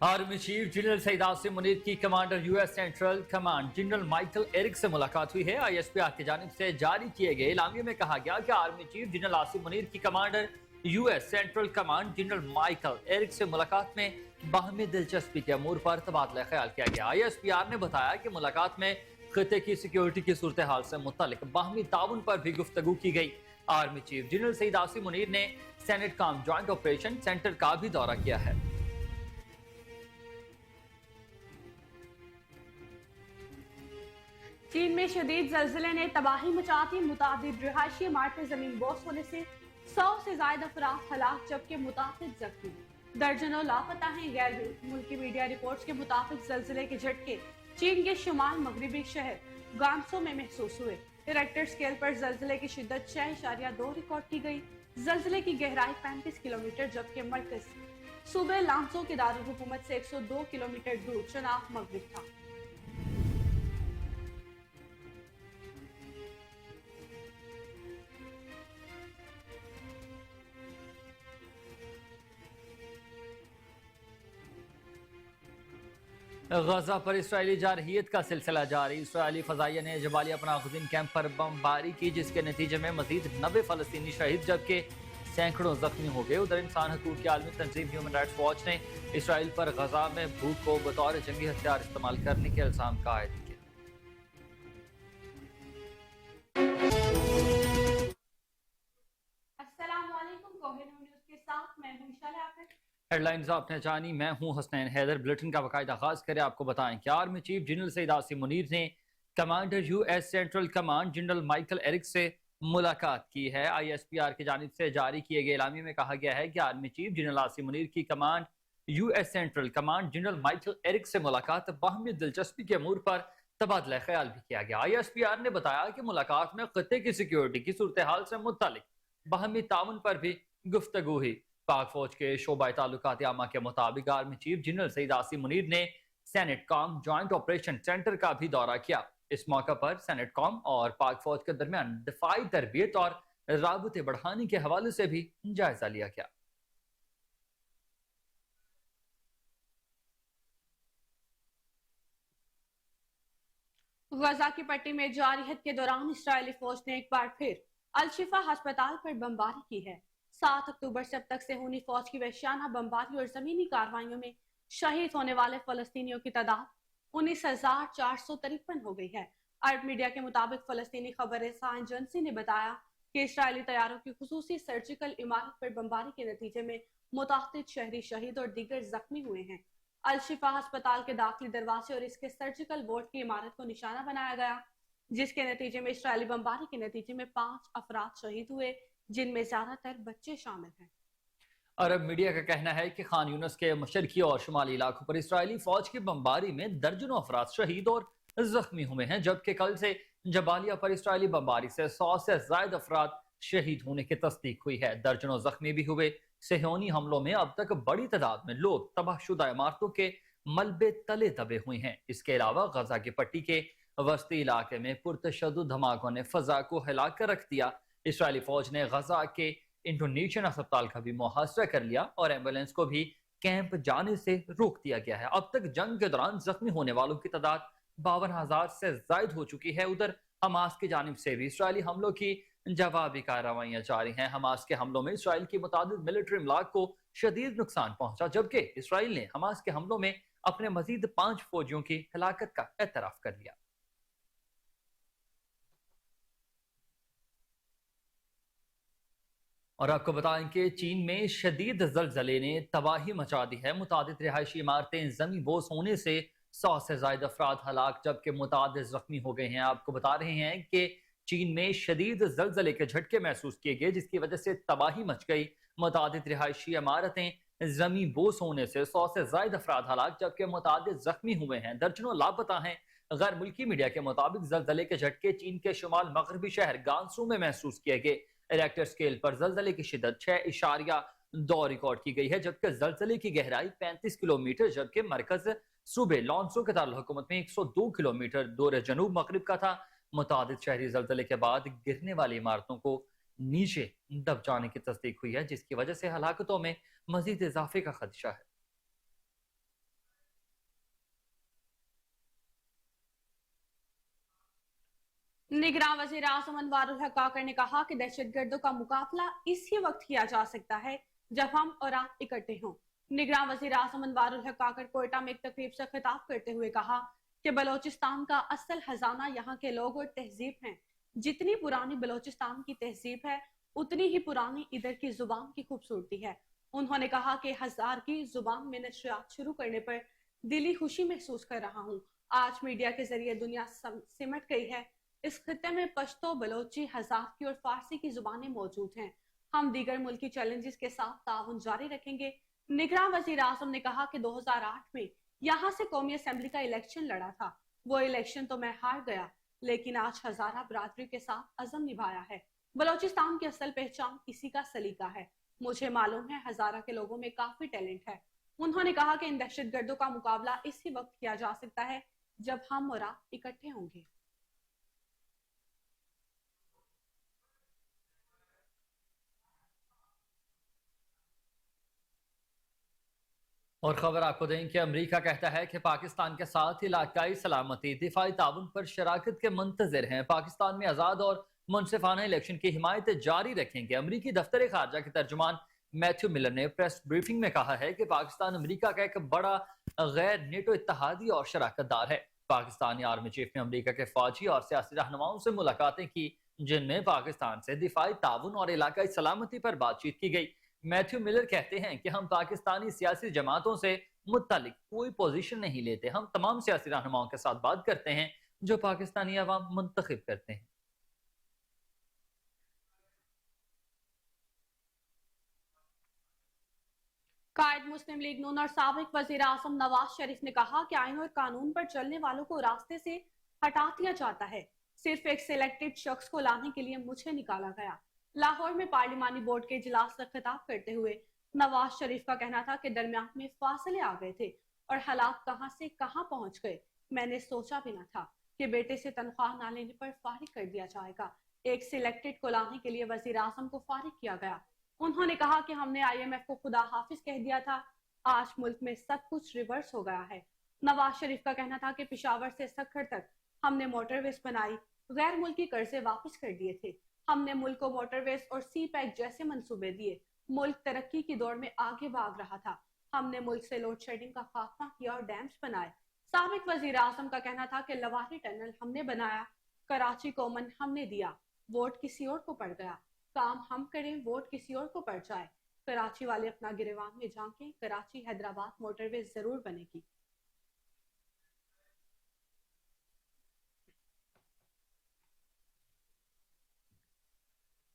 Army chief general Syed Asim Munir की commander US central command general Michael Erik से मुलाकात हुई है। आईएसपीआर की जानिब से जारी किए गए इलामिये में कहा गया कि army chief general Asim Munir की commander US central command general Michael Erik से मुलाकात में बाहमी दिलचस्पी के अमूर पर तबादला ख्याल किया गया। आईएसपीआर ने बताया कि मुलाकात में खिते की सिक्योरिटी की सूरत हाल से मुतल्लिक बाहमी ताउन पर भी गुफ्तगू की गई। Army chief general Syed Asim Munir ने CENTCOM joint operation centre का भी दौरा किया है। चीन में शदीद जल्जले ने तबाही मचा दी। मुतादिद रिहायशी इमारतें जमीन बोस होने से 100 से ज्यादा अफराद हलाक जबकि मुतादिद जख्मी, दर्जनों लापता हैं। गैर मुल्की मीडिया रिपोर्ट्स के मुताबिक जल्जले के झटके चीन के शुमाल मगरबी शहर गांसो में महसूस हुए। रिक्टर स्केल पर जल्जले की शिद्दत 6.2 रिकॉर्ड की गई। जल्जले की गहराई 35 किलोमीटर जबकि मरकज सूबे लांसो के दारुल हुकूमत से 102 किलोमीटर दूर चनाब मगरिब था। गजा पर इसराइली जारहियत का सिलसिला जारी। इसराइली फजाइया ने जबालिया पनाहगज़ीन कैंप पर बमबारी की, जिसके नतीजे में मजीद 90 फलस्तीनी शहीद जबकि सैकड़ों जख्मी हो गए। उधर इंसान हकूक़ की आलमी तंजीम ह्यूमन राइट्स वॉच ने इसराइल पर गजा में भूख को बतौर जंगी हथियार इस्तेमाल करने के इल्ज़ाम का आयद किया। हेडलाइंस आपने जानी, मैं हूं हसनैन हैदर। बुलेटिन का बाकायदा आगाज करें। आपको बताएं कि army chief general Syed Asim Munir ने commander US central command general Michael Erik से मुलाकात की है। आईएसपीआर की जानिब से जारी किए गए इलामी में कहा गया है कि army chief general Asim Munir की command US central command general Michael Erik से मुलाकात बाहमी दिलचस्पी के अमूर पर तबादला ख्याल भी किया गया। आईएसपीआर ने बताया कि मुलाकात में खत्ते की सिक्योरिटी की सूरत हाल से मुतालिक बाहमी ताउन पर भी गुफ्तगू हुई। पाक फौज के शोबा ताल्लुकात आमा के मुताबिक army chief general Syed Asim Munir ने CENTCOM joint operation centre का भी दौरा किया। इस मौका पर सेनेट कॉम और पाक फौज के दरमियान दिफाई तरबियत और राबते बढ़ाने के हवाले से भी जायजा लिया गया। गजा की पट्टी में जारहियत के दौरान इस्राएली फौज ने एक बार फिर अल-शिफा अस्पताल पर बमबारी की है। 7 अक्टूबर से अब तक से हुई फौज की वहशियाना बमबारी और जमीनी कार्रवाइयों में शहीद होने वाले फलस्तीनियों की तादाद 19,453 हो गई है। अरब मीडिया के मुताबिक फलस्तीनी खबर एजेंसी ने बताया कि इस्राएली तैयारों की खुसूसी सर्जिकल इमारत पर बमबारी के नतीजे में मुतादिद शहरी शहीद और दीगर जख्मी हुए हैं। अल-शिफा अस्पताल के दाखिली दरवाजे और इसके सर्जिकल वार्ड की इमारत को निशाना बनाया गया, जिसके नतीजे में इस्राएली बमबारी के नतीजे में 5 अफराद शहीद हुए, जिनमें ज्यादातर बच्चे शामिल हैं। अरब मीडिया का कहना है कि खान यूनस के मशरकी और शुमाली इलाकों पर इसराइली फौज की बमबारी में दर्जनों अफराद शहीद और जख्मी हुए हैं, जबकि कल से जबालिया पर इसराइली बमबारी से 100 से ज्यादा अफराद शहीद होने की तस्दीक हुई है। दर्जनों जख्मी भी हुए। सेहूनी हमलों में अब तक बड़ी तादाद में लोग तबाहशुदा इमारतों के मलबे तले दबे हुए हैं। इसके अलावा गजा की पट्टी के वस्ती इलाके में पुरतशद्दुद धमाकों ने फजा को हिला कर रख दिया। इसराइली फौज ने गजा के इंडोनेशियन अस्पताल का भी मुहासरा कर लिया और एम्बुलेंस को भी कैंप जाने से रोक दिया गया है। अब तक जंग के दौरान जख्मी होने वालों की तादाद 52,000 से ज्यादा हो चुकी है। उधर हमास की जानिब से भी इसराइली हमलों की जवाबी कार्रवाइयां जारी हैं। हमास के हमलों में इसराइल की मुताबिक मिलिट्री इमलाक को शदीद नुकसान पहुंचा, जबकि इसराइल ने हमास के हमलों में अपने मजीद 5 फौजियों की हलाकत का एतराफ कर लिया। और आपको बताएं कि चीन में शदीद जलजले ने तबाही मचा दी है। मुतादिद रिहायशी इमारतें जमी बोस होने से 100 से ज्यादा अफराद हलाक जबकि मुतादिद जख्मी हो गए हैं। आपको बता रहे हैं कि चीन में शदीद जलजले के झटके महसूस किए गए, जिसकी वजह से तबाही मच गई। मुतादिद रिहायशी इमारतें जमी बोस होने से 100 से ज्यादा अफराद हलाक जबकि मुतादिद जख्मी हुए हैं। दर्जनों लापता हैं। गैर मुल्की मीडिया के मुताबिक जलजले के झटके चीन के शुमाल मगरबी शहर गांसू में महसूस किए गए। रिक्टर स्केल पर जलजले की शिद्दत 6.2 रिकॉर्ड की गई है, जबकि जलजले की गहराई 35 किलोमीटर जबकि मरकज सूबे लॉन्सो के दारुल हुकूमत में 102 किलोमीटर दूर जनूब मगरिब का था। मुतादिद शहरी जलजले के बाद गिरने वाली इमारतों को नीचे दब जाने की तस्दीक हुई है, जिसकी वजह से हलाकतों में मजीद इजाफे का खदशा है। निगरान वजीर आजम अनवारुल हक काकर ने कहा कि दहशतगर्दों का मुकाबला इसी वक्त किया जा सकता है जब हम और आप इकट्ठे हों। निगरान वजीर आजम अनवारुल हक काकर कोयटा में एक तकरीब से खिताब करते हुए कहा कि बलोचिस्तान का असल खजाना यहाँ के लोग और तहजीब हैं। जितनी पुरानी बलोचिस्तान की तहजीब है उतनी ही पुरानी इधर की जुबान की खूबसूरती है। उन्होंने कहा कि हजार की जुबान में नशरियात शुरू करने पर दिली खुशी महसूस कर रहा हूँ। आज मीडिया के जरिए दुनिया सिमट गई है। इस खत्ते में पश्तो, बलोची, हज़ाफ़ी और फारसी की जुबानें मौजूद हैं। हम दीगर मुल्की चैलेंजेस के साथ ताउन जारी रखेंगे। निगरान वज़ीर आज़म ने कहा कि 2008 में यहाँ से कौमी असेंबली का इलेक्शन लड़ा था। वो इलेक्शन तो मैं हार गया, लेकिन आज हज़ारा बरादरी के साथ अज़म निभाया है। बलोचिस्तान की असल पहचान इसी का सलीका है। मुझे मालूम है हज़ारा के लोगों में काफी टैलेंट है। उन्होंने कहा कि इन दहशतगर्दों का मुकाबला इसी वक्त किया जा सकता है जब हम और आप इकट्ठे होंगे। और खबर आपको दें कि अमेरिका कहता है कि पाकिस्तान के साथ इलाकाई सलामती दिफाई ताउन पर शराकत के मुंतजर हैं। पाकिस्तान में आज़ाद और मुनसिफाना इलेक्शन की हिमायत जारी रखेंगे। अमरीकी दफ्तर खारजा के तर्जुमान मैथ्यू मिलर ने प्रेस ब्रीफिंग में कहा है कि पाकिस्तान अमरीका का एक बड़ा गैर नेटो इत्तेहादी और शराकतदार है। पाकिस्तानी आर्मी चीफ ने अमरीका के फौजी और सियासी रहनुमाओं से मुलाकातें की, जिनमें पाकिस्तान से दिफाई ताउन और इलाकाई सलामती पर बातचीत की गई। मैथ्यू मिलर कहते हैं कि हम पाकिस्तानी सियासी जमातों से मुत्तलिक कोई पोजीशन नहीं लेते। हम तमाम सियासी रहनुमाओं के साथ बात करते हैं जो पाकिस्तानी अवाम मुंतखब करते हैं। कायद मुस्लिम लीग नून और साबिक वजीर आजम नवाज शरीफ ने कहा कि आइन और कानून पर चलने वालों को रास्ते से हटा दिया जाता है। सिर्फ एक सिलेक्टेड शख्स को लाने के लिए मुझे निकाला गया। लाहौर में पार्लिमानी बोर्ड के इजलास से खिताब करते हुए नवाज शरीफ का कहना था कि दरमियान में फासले आ गए थे और हालात कहां से कहां पहुंच गए। मैंने सोचा भी न था कि बेटे से तनख्वाह ना लेने पर फारिग कर दिया जाएगा। एक सिलेक्टेड को लाने के लिए वजीर आजम को फारिग किया गया। उन्होंने कहा कि हमने IMF को खुदा हाफिज कह दिया था। आज मुल्क में सब कुछ रिवर्स हो गया है। नवाज शरीफ का कहना था कि पिशावर से सक्खर तक हमने मोटरवेज बनाई, गैर मुल्की कर्जे वापस कर दिए थे। हमने मुल्क को मोटरवेज और सी पैक जैसे मंसूबे दिए। मुल्क तरक्की की दौड़ में आगे भाग रहा था। हमने मुल्क से लोड शेडिंग का खात्मा किया और डैम्स बनाए। साबिक वजीर आजम का कहना था कि लवाही टनल हमने बनाया, कराची को अमन हमने दिया, वोट किसी और को पड़ गया। काम हम करें, वोट किसी और को पड़ जाए। कराची वाले अपना गिरवान में झांके, कराची हैदराबाद मोटरवे जरूर बनेगी।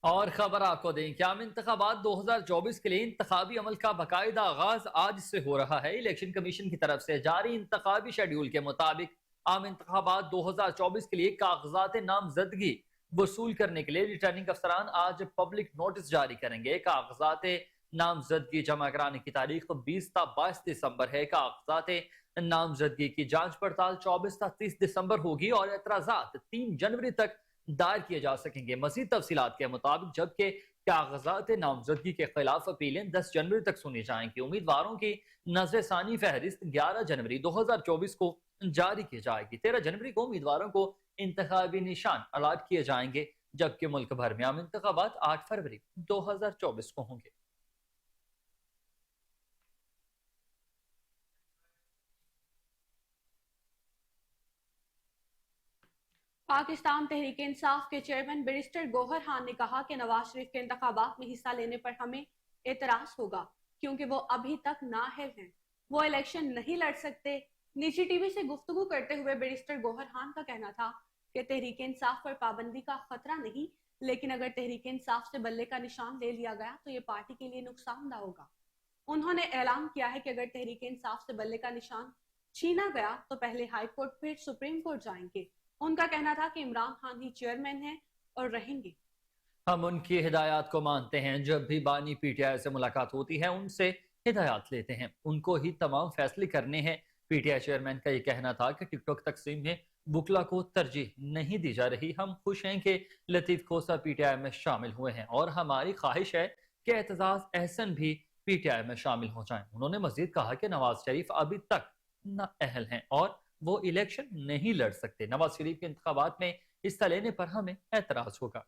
और खबर आपको दें कि आम इंतखाबात 2024 के लिए इंतखाबी अमल का बाकायदा आगाज आज से हो रहा है। इलेक्शन कमीशन की तरफ से जारी इंतखाबी शेड्यूल के मुताबिक आम इंतखाबात 2024 के लिए कागजात नामजदगी वसूल करने के लिए रिटर्निंग अफसरान आज पब्लिक नोटिस जारी करेंगे। कागजात नामजदगी जमा कराने की तारीख 20 ता 22 दिसंबर है। कागजात नामजदगी की जांच पड़ताल 24 ता 30 दिसंबर होगी और एतराजात 3 जनवरी तक दायर किए जा सकेंगे। मजीद तफसीलात के मुताबिक जबकि कागजात नामजदगी के खिलाफ अपीलें 10 जनवरी तक सुनी जाएंगी। उम्मीदवारों की नजरसानी फहरिस्त 11 जनवरी 2024 को जारी की जाएगी। 13 जनवरी को उम्मीदवारों को इंतखाबी निशान अलाट किए जाएंगे, जबकि मुल्क भर में आम इंतखाबात 8 फरवरी 2024 को होंगे। पाकिस्तान तहरीक इंसाफ के चेयरमैन बैरिस्टर गौहर खान ने कहा कि नवाज शरीफ के इंतखाबात में हिस्सा लेने पर हमें एतराज होगा क्योंकि वो अभी तक नाअहल हैं। वो इलेक्शन नहीं लड़ सकते। निजी टीवी से गुफ्तगू करते हुए बैरिस्टर गौहर खान का कहना था कि तहरीक इंसाफ पर पाबंदी का खतरा नहीं, लेकिन अगर तहरीक इंसाफ से बल्ले का निशान ले लिया गया तो ये पार्टी के लिए नुकसानदा होगा। उन्होंने ऐलान किया है कि अगर तहरीक इंसाफ से बल्ले का निशान छीना गया तो पहले हाई कोर्ट फिर सुप्रीम कोर्ट जाएंगे। उनका कहना था कि इमरान खान ही चेयरमैन हैं और रहेंगे। हम उनकी हिदायत को मानते हैं। जब भी बानी PTI से मुलाकात होती है उनसे हिदायत लेते हैं, उनको ही तमाम फैसले करने हैं। PTI चेयरमैन का ये कहना था कि टिकटॉक तकसीम में बुकला को तरजीह नहीं दी जा रही। हम खुश हैं कि लतीफ खोसा PTI में शामिल हुए हैं और हमारी ख्वाहिश है कि एतजाज अहसन भी PTI में शामिल हो जाएं। उन्होंने मजीद कहा कि नवाज शरीफ अभी तक नाअहल हैं और वो इलेक्शन नहीं लड़ सकते। नवाज शरीफ के इंतखाबात में حصہ لینے پر ہمیں اعتراض ہوگا۔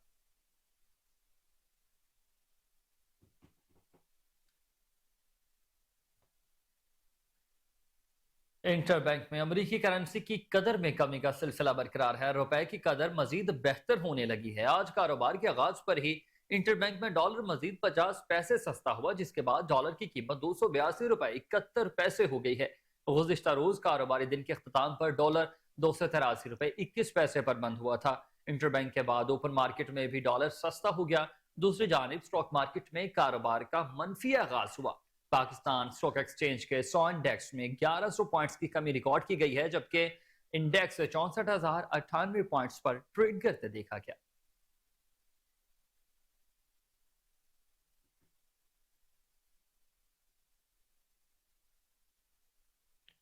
انٹر بینک میں امریکی کرنسی کی قدر میں کمی کا سلسلہ برقرار ہے۔ روپے کی قدر مزید بہتر ہونے لگی ہے۔ آج کاروبار کے آغاز پر ہی انٹر بینک میں ڈالر مزید 50 پیسے سستا ہوا، جس کے بعد ڈالر کی قیمت 282 روپے 71 پیسے ہو گئی ہے۔ گزشتہ روز کاروباری دن کے اختتام پر ڈالر 283 روپے 21 پیسے پر بند ہوا تھا۔ انٹر بینک کے بعد اوپن مارکیٹ میں بھی ڈالر سستا ہو گیا۔ دوسری جانب اسٹاک مارکیٹ میں کاروبار کا منفی آغاز ہوا۔ پاکستان اسٹاک ایکسچینج کے 100 انڈیکس میں 1100 پوائنٹس کی کمی ریکارڈ کی گئی ہے، جبکہ انڈیکس 64,098 پوائنٹس پر ٹریڈ کرتے دیکھا گیا۔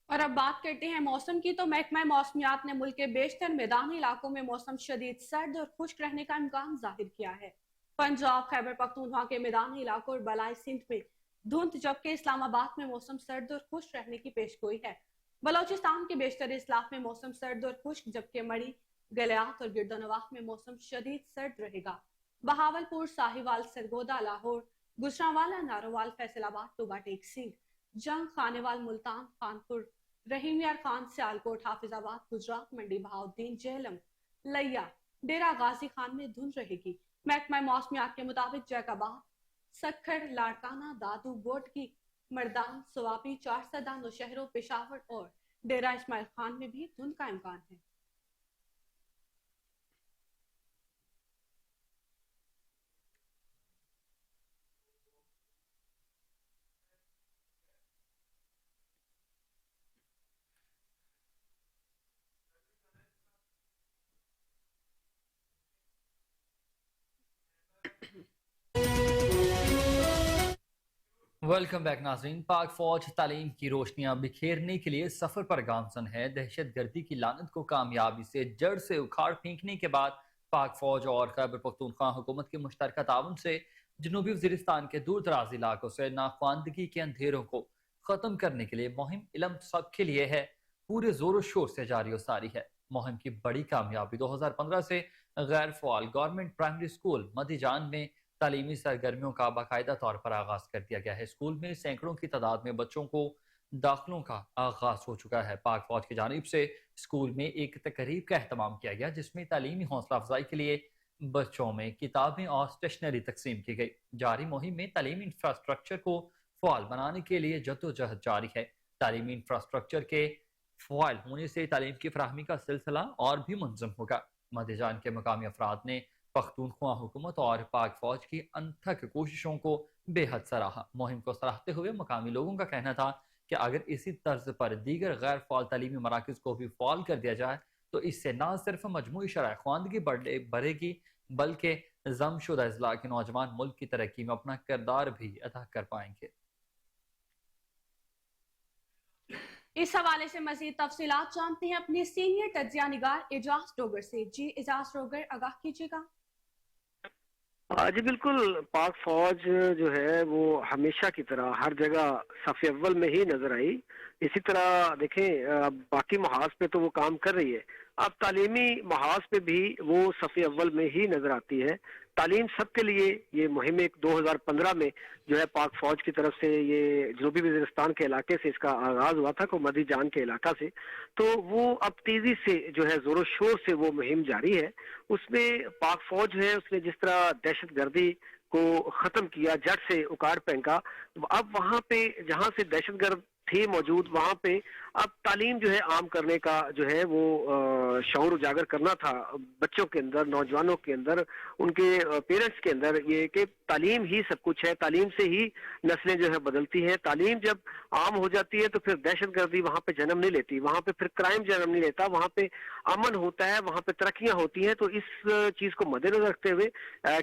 اور اب بات کرتے ہیں موسم کی، تو محکمہ موسمیات نے ملک کے بیشتر میدانی علاقوں میں موسم شدید سرد اور خشک رہنے کا امکان ظاہر کیا ہے۔ پنجاب، خیبر پختونخوا کے میدانی علاقوں اور بالائی سندھ میں دھند، جبکہ اسلام آباد میں موسم سرد اور خشک رہنے کی پیشگوئی ہے۔ بلوچستان کے بیشتر اضلاع میں موسم سرد اور خشک، جبکہ مڑی، گلیات اور گردنواخ میں موسم شدید سرد رہے گا۔ بہاولپور، ساہیوال، سرگودا، لاہور، گجرانوالا، ناروال، فیصل آباد، ٹوبا ٹیک سنگھ، جنگ، خانیوال، ملتان، خانپور، رحیم یار خان، سیالکوٹ، حافظ آباد، گجرات، منڈی بہاؤدین، جہلم، لیا، ڈیرہ غازی خان میں دھند رہے گی۔ محکمہ موسمیات کے مطابق جیک آباد، سکھڑ، لاڑکانہ، دادو، بوٹکی، مردان، سوابی، چارسدہ، نوشہروں، پشاور اور ڈیرہ اسماعیل خان میں بھی دھند کا امکان ہے۔ ویلکم بیک ناظرین۔ پاک فوج تعلیم کی روشنیاں بکھیرنے کے لیے سفر پر گامزن ہے۔ دہشت گردی کی لعنت کو کامیابی سے جڑ سے اکھاڑ پھینکنے کے بعد پاک فوج اور خیبر پختونخوا حکومت کے مشترکہ تعاون سے جنوبی وزیرستان کے دور دراز علاقوں سے ناخواندگی کے اندھیروں کو ختم کرنے کے لیے مہم علم سب کے لیے ہے پورے زور و شور سے جاری و ساری ہے۔ مہم کی بڑی کامیابی 2015 سے غیر فعال گورنمنٹ پرائمری اسکول مدی جان میں تعلیمی سرگرمیوں کا باقاعدہ طور پر آغاز کر دیا گیا ہے۔ اسکول میں سینکڑوں کی تعداد میں بچوں کو داخلوں کا آغاز ہو چکا ہے۔ پاک فوج کی جانب سے اسکول میں ایک تقریب کا اہتمام کیا گیا، جس میں تعلیمی حوصلہ افزائی کے لیے بچوں میں کتابیں اور اسٹیشنری تقسیم کی گئی۔ جاری مہم میں تعلیمی انفراسٹرکچر کو فعال بنانے کے لیے جدوجہد جاری ہے۔ تعلیمی انفراسٹرکچر کے فعال ہونے سے تعلیم کی فراہمی کا سلسلہ اور بھی منظم ہوگا۔ مدی جان کے مقامی افراد نے پختونخوا حکومت اور پاک فوج کی انتھک کوششوں کو بے حد سراہا۔ مہم کو سراہتے ہوئے مقامی لوگوں کا کہنا تھا کہ اگر اسی طرز پر دیگر غیر فعال تعلیمی مراکز کو بھی فعال کر دیا جائے تو اس سے نہ صرف مجموعی شرح خواندگی بڑھے گی، بلکہ ضم شدہ اضلاع کے نوجوان ملک کی ترقی میں اپنا کردار بھی ادا کر پائیں گے۔ اس حوالے سے مزید تفصیلات جانتے ہیں اپنے سینئر تجزیہ نگار اعجاز ڈوگر سے۔ جی اعجاز ڈوگر، آگاہ کیجیے گا۔ جی بالکل، پاک فوج جو ہے وہ ہمیشہ کی طرح ہر جگہ صف اول میں ہی نظر آئی۔ اسی طرح دیکھیں باقی محاذ پہ تو وہ کام کر رہی ہے، اب تعلیمی محاذ پہ بھی وہ صف اول میں ہی نظر آتی ہے۔ تعلیم سب کے لیے یہ مہم 2015 میں جو ہے پاک فوج کی طرف سے یہ جنوبی وزیرستان کے علاقے سے اس کا آغاز ہوا تھا، کو مدی جان کے علاقہ سے، تو وہ اب تیزی سے جو ہے زور و شور سے وہ مہم جاری ہے۔ اس میں پاک فوج ہے، اس نے جس طرح دہشت گردی کو ختم کیا، جڑ سے اکاڑ پھینکا، اب وہاں پہ جہاں سے دہشت گرد تھی موجود، وہاں پہ اب تعلیم جو ہے عام کرنے کا جو ہے وہ شعور اجاگر کرنا تھا بچوں کے اندر، نوجوانوں کے اندر، ان کے پیرنٹس کے اندر، یہ کہ تعلیم ہی سب کچھ ہے، تعلیم سے ہی نسلیں جو ہے بدلتی ہیں۔ تعلیم جب عام ہو جاتی ہے تو پھر دہشت گردی وہاں پہ جنم نہیں لیتی، وہاں پہ پھر کرائم جنم نہیں لیتا، وہاں پہ امن ہوتا ہے، وہاں پہ ترقیاں ہوتی ہیں۔ تو اس چیز کو مد نظر رکھتے ہوئے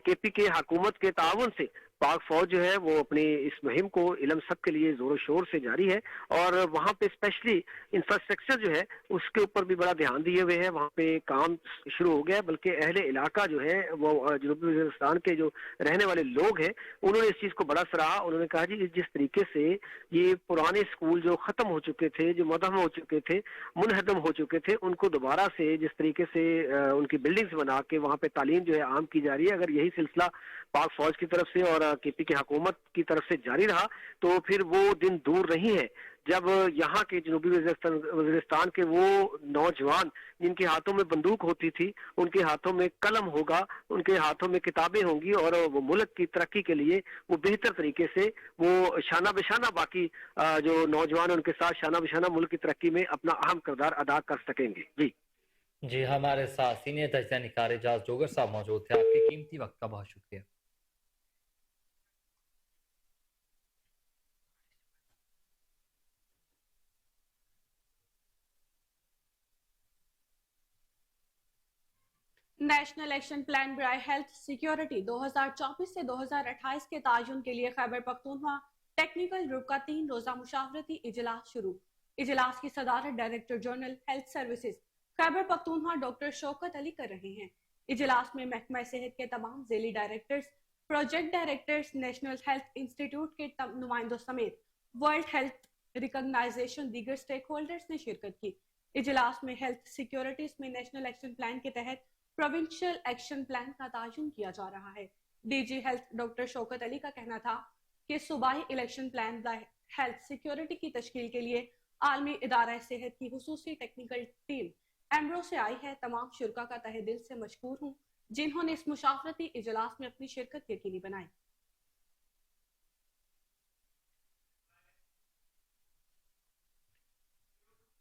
کے پی کے حکومت کے تعاون سے पाक फौज जो है वो अपनी इस मुहिम को इलम सब के लिए जोरों शोर से जारी है और वहाँ पे स्पेशली इंफ्रास्ट्रक्चर जो है उसके ऊपर भी बड़ा ध्यान दिए हुए है। वहाँ पे काम शुरू हो गया है, बल्कि अहले इलाका जो है वो जनूबी वज़ीरिस्तान के जो रहने वाले लोग हैं उन्होंने इस चीज़ को बड़ा सराहा। उन्होंने कहा जी जिस तरीके से ये पुराने स्कूल जो ख़त्म हो चुके थे, जो मुदहम हो चुके थे, मुनहदम हो चुके थे, उनको दोबारा से जिस तरीके से उनकी बिल्डिंग्स बना के वहाँ पे तालीम जो है आम की जा रही है, अगर यही सिलसिला पाक फौज की तरफ से और केपी की हुकूमत की तरफ से जारी रहा तो फिर वो दिन दूर नहीं है जब यहाँ के जनूबी वज़ीरिस्तान के वो नौजवान जिनके हाथों में बंदूक होती थी, उनके हाथों में कलम होगा, उनके हाथों में किताबें होंगी और वो मुल्क की तरक्की के लिए वो बेहतर तरीके से वो शाना बशाना बाकी जो नौजवान उनके साथ शाना बशाना मुल्क की तरक्की में अपना अहम किरदार अदा कर सकेंगे। जी जी, हमारे साथ सीनियर तज्ज़िया निगार एजाज जोगर साहब मौजूद थे। आपके कीमती वक्त का बहुत शुक्रिया। नेशनल एक्शन प्लान बराए हेल्थ सिक्योरिटी 2024 से 2028 के तायुन के लिए खैबर पख्तूनख्वा टेक्निकल ग्रुप का 3 रोजा मुशावरती इजलास शुरू। इजलास की सदारत director general health services Khyber Pakhtunkhwa doctor Shaukat Ali कर रहे हैं। इजलास में महकमा सेहत के तमाम ज़ेली directors, project directors, national health institute के नुमाइंदों समेत वर्ल्ड हेल्थ रिकॉग्नाइजेशन दीगर स्टेक होल्डर्स ने शिरकत की। इजलास में हेल्थ सिक्योरिटीज में नेशनल एक्शन प्लान के तहत प्रोविंशियल एक्शन प्लान का तायुन किया जा रहा है। DG health doctor Shaukat Ali का कहना था कि सूबाई इलेक्शन प्लान हेल्थ सिक्योरिटी की तश्कील के लिए आलमी इदारा सेहत की हुसूसी टेक्निकल टीम एमरो से आई है। तमाम शुरका का तहे दिल से मशकूर हूँ जिन्होंने इस मुशावरती इजलास में अपनी शिरकत यकीनी बनाई।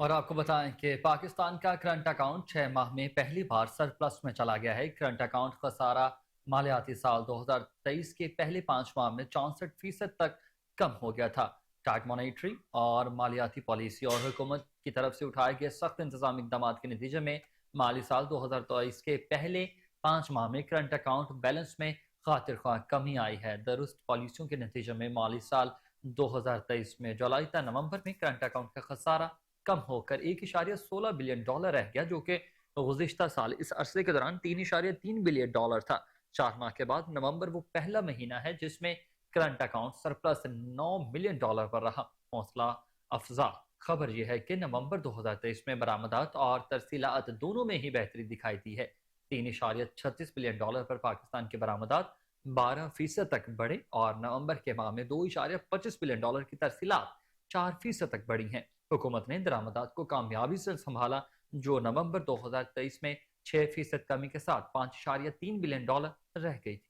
और आपको बताएं कि पाकिस्तान का करंट अकाउंट 6 माह में पहली बार सरप्लस में चला गया है। करंट अकाउंट खसारा मालियाती साल 2023 के पहले 5 माह में 64% तक कम हो गया था। टाइट मॉनेटरी और मालियाती पॉलिसी और हुकूमत की तरफ से उठाए गए सख्त इंतजामी इक़दाम के नतीजे में माली साल 2023 के पहले 5 माह में करंट अकाउंट बैलेंस में खातिर ख्वाह कमी आई है। दुरुस्त पॉलिसियों के नतीजे में माली साल 2023 में जुलाई ta नवंबर में करंट अकाउंट का खसारा कम होकर $1.16 बिलियन रह गया, जो कि गुज़िश्ता साल इस अरसे के दौरान $3.3 बिलियन था। 4 माह के बाद नवंबर वो पहला महीना है जिसमें करंट अकाउंट सरप्लस $9 मिलियन पर रहा। हौसला अफजा खबर यह है कि नवंबर 2023 में बरामदात और तरसीलात दोनों में ही बेहतरी दिखाई दी है। $3.36 बिलियन पर पाकिस्तान के बरामदात 12% तक बढ़े और नवंबर के माह में $2.25 बिलियन की तरसीलात 4% तक बढ़ी हैं। हुकूमत ने दरामदात को कामयाबी से संभाला, जो नवंबर 2023 में 6% कमी के साथ $5.3 बिलियन रह गई थी।